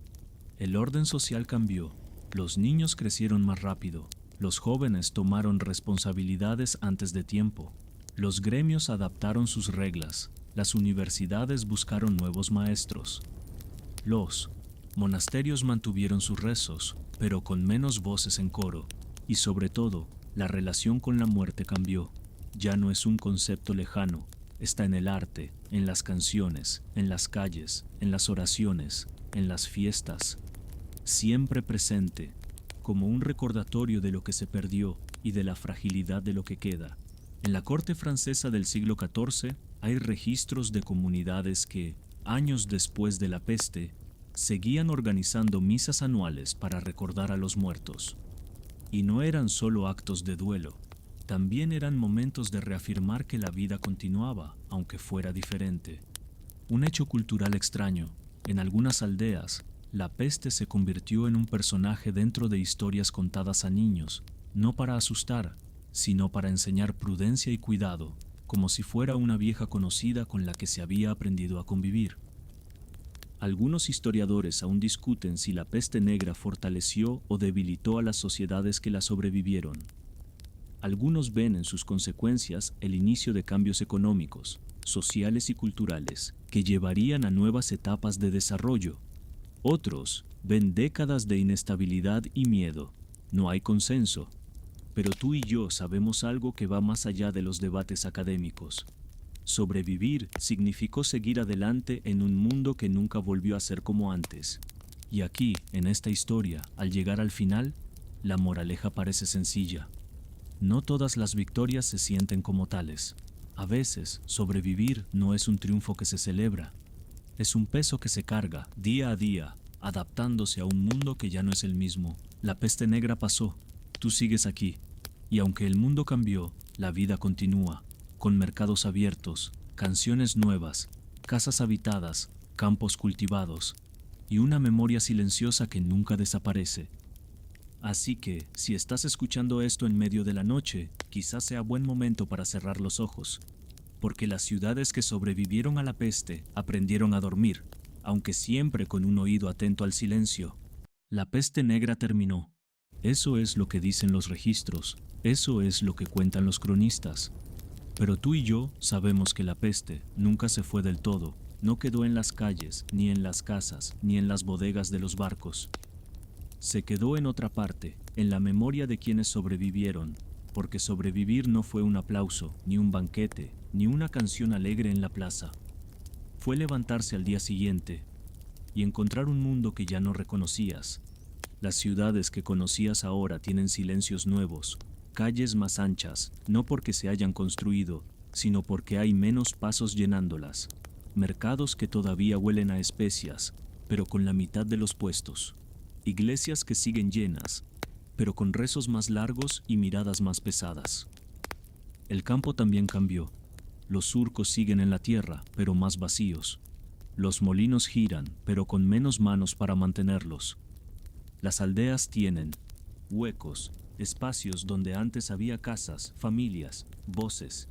El orden social cambió, los niños crecieron más rápido, los jóvenes tomaron responsabilidades antes de tiempo, los gremios adaptaron sus reglas, las universidades buscaron nuevos maestros. Los monasterios mantuvieron sus rezos, pero con menos voces en coro, y sobre todo, la relación con la muerte cambió. Ya no es un concepto lejano, está en el arte, en las canciones, en las calles, en las oraciones, en las fiestas, siempre presente, como un recordatorio de lo que se perdió y de la fragilidad de lo que queda. En la corte francesa del siglo XIV hay registros de comunidades que, años después de la peste, seguían organizando misas anuales para recordar a los muertos. Y no eran solo actos de duelo, también eran momentos de reafirmar que la vida continuaba, aunque fuera diferente. Un hecho cultural extraño, en algunas aldeas, la peste se convirtió en un personaje dentro de historias contadas a niños, no para asustar, sino para enseñar prudencia y cuidado, como si fuera una vieja conocida con la que se había aprendido a convivir. Algunos historiadores aún discuten si la peste negra fortaleció o debilitó a las sociedades que la sobrevivieron. Algunos ven en sus consecuencias el inicio de cambios económicos, sociales y culturales que llevarían a nuevas etapas de desarrollo. Otros ven décadas de inestabilidad y miedo. No hay consenso, pero tú y yo sabemos algo que va más allá de los debates académicos. Sobrevivir significó seguir adelante en un mundo que nunca volvió a ser como antes. Y aquí, en esta historia, al llegar al final, la moraleja parece sencilla. No todas las victorias se sienten como tales. A veces, sobrevivir no es un triunfo que se celebra, es un peso que se carga día a día, adaptándose a un mundo que ya no es el mismo. La peste negra pasó, tú sigues aquí, y aunque el mundo cambió, la vida continúa, con mercados abiertos, canciones nuevas, casas habitadas, campos cultivados, y una memoria silenciosa que nunca desaparece. Así que, si estás escuchando esto en medio de la noche, quizás sea buen momento para cerrar los ojos, porque las ciudades que sobrevivieron a la peste aprendieron a dormir, aunque siempre con un oído atento al silencio. La peste negra terminó. Eso es lo que dicen los registros, eso es lo que cuentan los cronistas. Pero tú y yo sabemos que la peste nunca se fue del todo, no quedó en las calles, ni en las casas, ni en las bodegas de los barcos. Se quedó en otra parte, en la memoria de quienes sobrevivieron, porque sobrevivir no fue un aplauso, ni un banquete, ni una canción alegre en la plaza. Fue levantarse al día siguiente y encontrar un mundo que ya no reconocías. Las ciudades que conocías ahora tienen silencios nuevos, calles más anchas, no porque se hayan construido, sino porque hay menos pasos llenándolas. Mercados que todavía huelen a especias, pero con la mitad de los puestos. Iglesias que siguen llenas, pero con rezos más largos y miradas más pesadas. El campo también cambió. Los surcos siguen en la tierra, pero más vacíos. Los molinos giran, pero con menos manos para mantenerlos. Las aldeas tienen huecos, espacios donde antes había casas, familias, voces.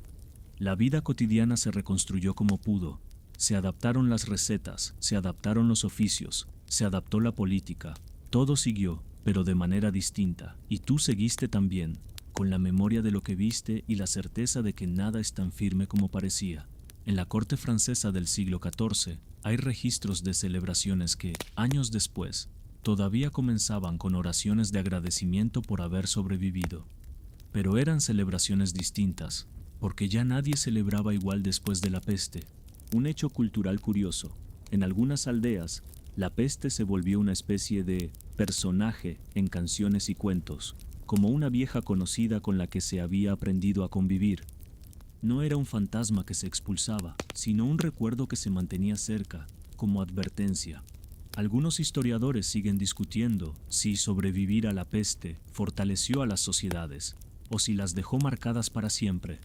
La vida cotidiana se reconstruyó como pudo. Se adaptaron las recetas, se adaptaron los oficios, se adaptó la política. Todo siguió, pero de manera distinta, y tú seguiste también, con la memoria de lo que viste y la certeza de que nada es tan firme como parecía. En la corte francesa del siglo XIV hay registros de celebraciones que, años después, todavía comenzaban con oraciones de agradecimiento por haber sobrevivido. Pero eran celebraciones distintas, porque ya nadie celebraba igual después de la peste. Un hecho cultural curioso: en algunas aldeas, la peste se volvió una especie de personaje en canciones y cuentos, como una vieja conocida con la que se había aprendido a convivir. No era un fantasma que se expulsaba, sino un recuerdo que se mantenía cerca, como advertencia. Algunos historiadores siguen discutiendo si sobrevivir a la peste fortaleció a las sociedades, o si las dejó marcadas para siempre.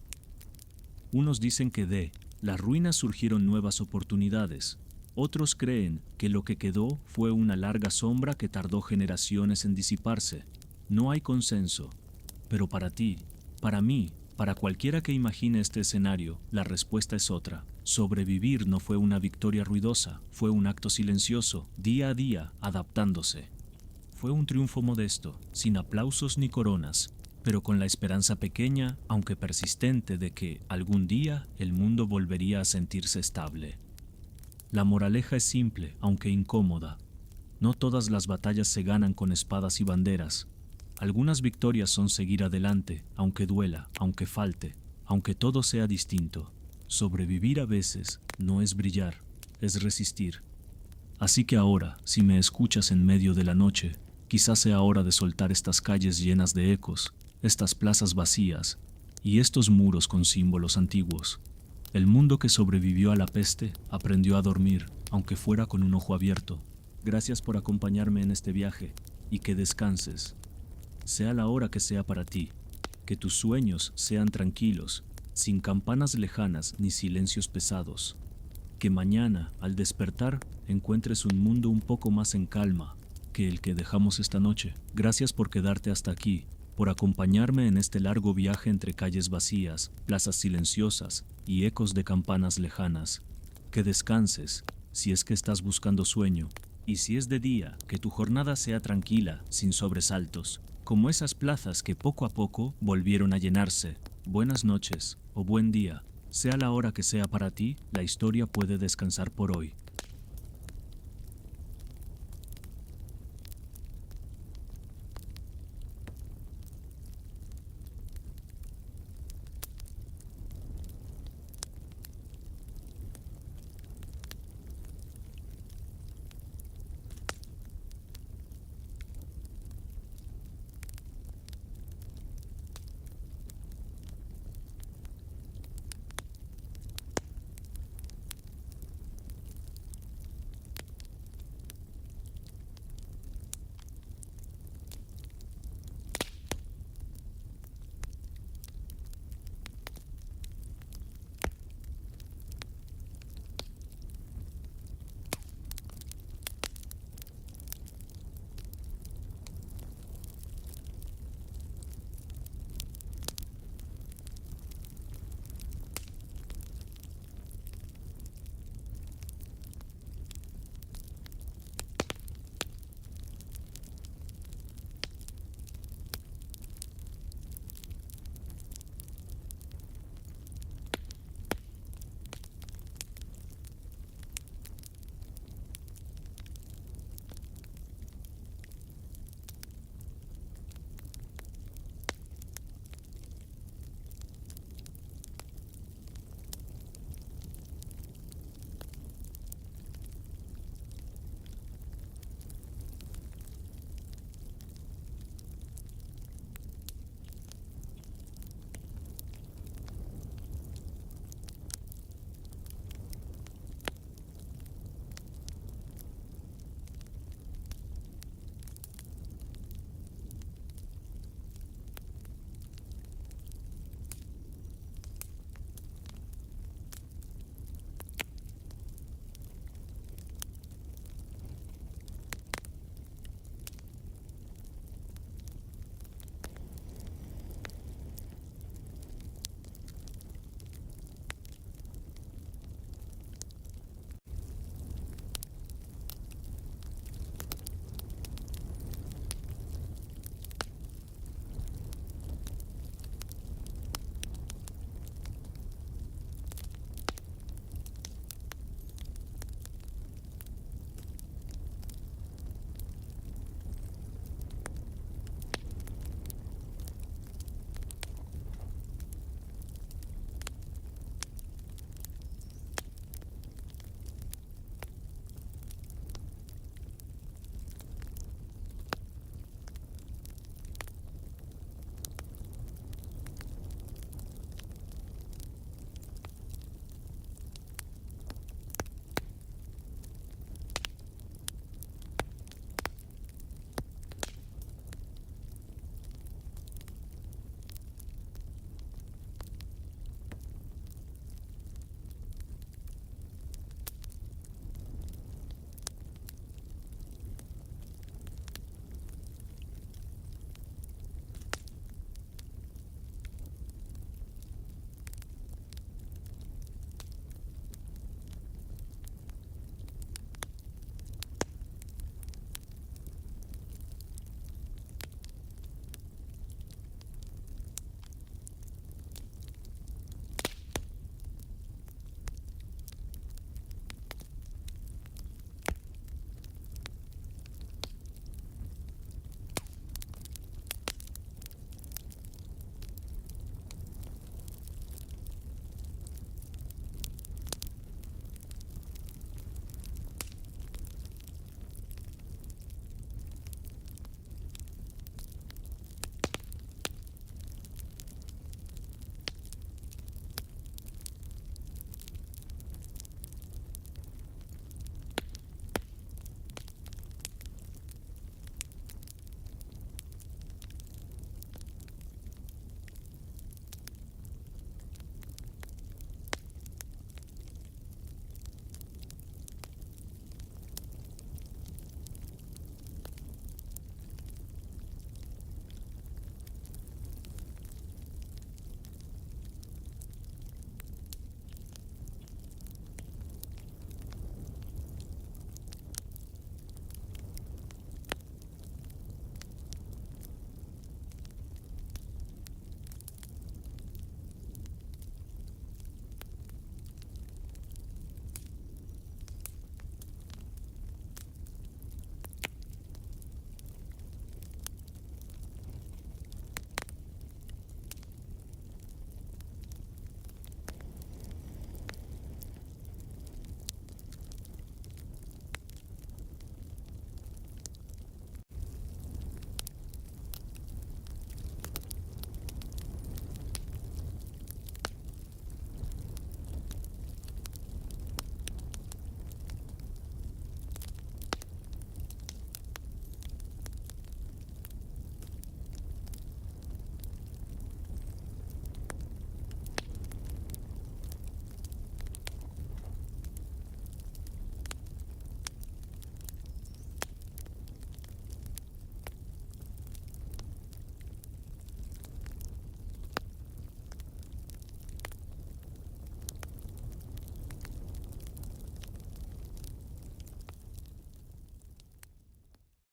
Unos dicen que de las ruinas surgieron nuevas oportunidades. Otros creen que lo que quedó fue una larga sombra que tardó generaciones en disiparse. No hay consenso, pero para ti, para mí, para cualquiera que imagine este escenario, la respuesta es otra. Sobrevivir no fue una victoria ruidosa, fue un acto silencioso, día a día, adaptándose. Fue un triunfo modesto, sin aplausos ni coronas, pero con la esperanza pequeña, aunque persistente, de que, algún día, el mundo volvería a sentirse estable. La moraleja es simple, aunque incómoda. No todas las batallas se ganan con espadas y banderas. Algunas victorias son seguir adelante, aunque duela, aunque falte, aunque todo sea distinto. Sobrevivir a veces no es brillar, es resistir. Así que ahora, si me escuchas en medio de la noche, quizás sea hora de soltar estas calles llenas de ecos, estas plazas vacías y estos muros con símbolos antiguos. El mundo que sobrevivió a la peste aprendió a dormir, aunque fuera con un ojo abierto. Gracias por acompañarme en este viaje, y que descanses. Sea la hora que sea para ti, que tus sueños sean tranquilos, sin campanas lejanas ni silencios pesados. Que mañana, al despertar, encuentres un mundo un poco más en calma que el que dejamos esta noche. Gracias por quedarte hasta aquí, por acompañarme en este largo viaje entre calles vacías, plazas silenciosas y ecos de campanas lejanas. Que descanses, si es que estás buscando sueño, y si es de día, que tu jornada sea tranquila, sin sobresaltos, como esas plazas que poco a poco volvieron a llenarse. Buenas noches, o buen día. Sea la hora que sea para ti, la historia puede descansar por hoy.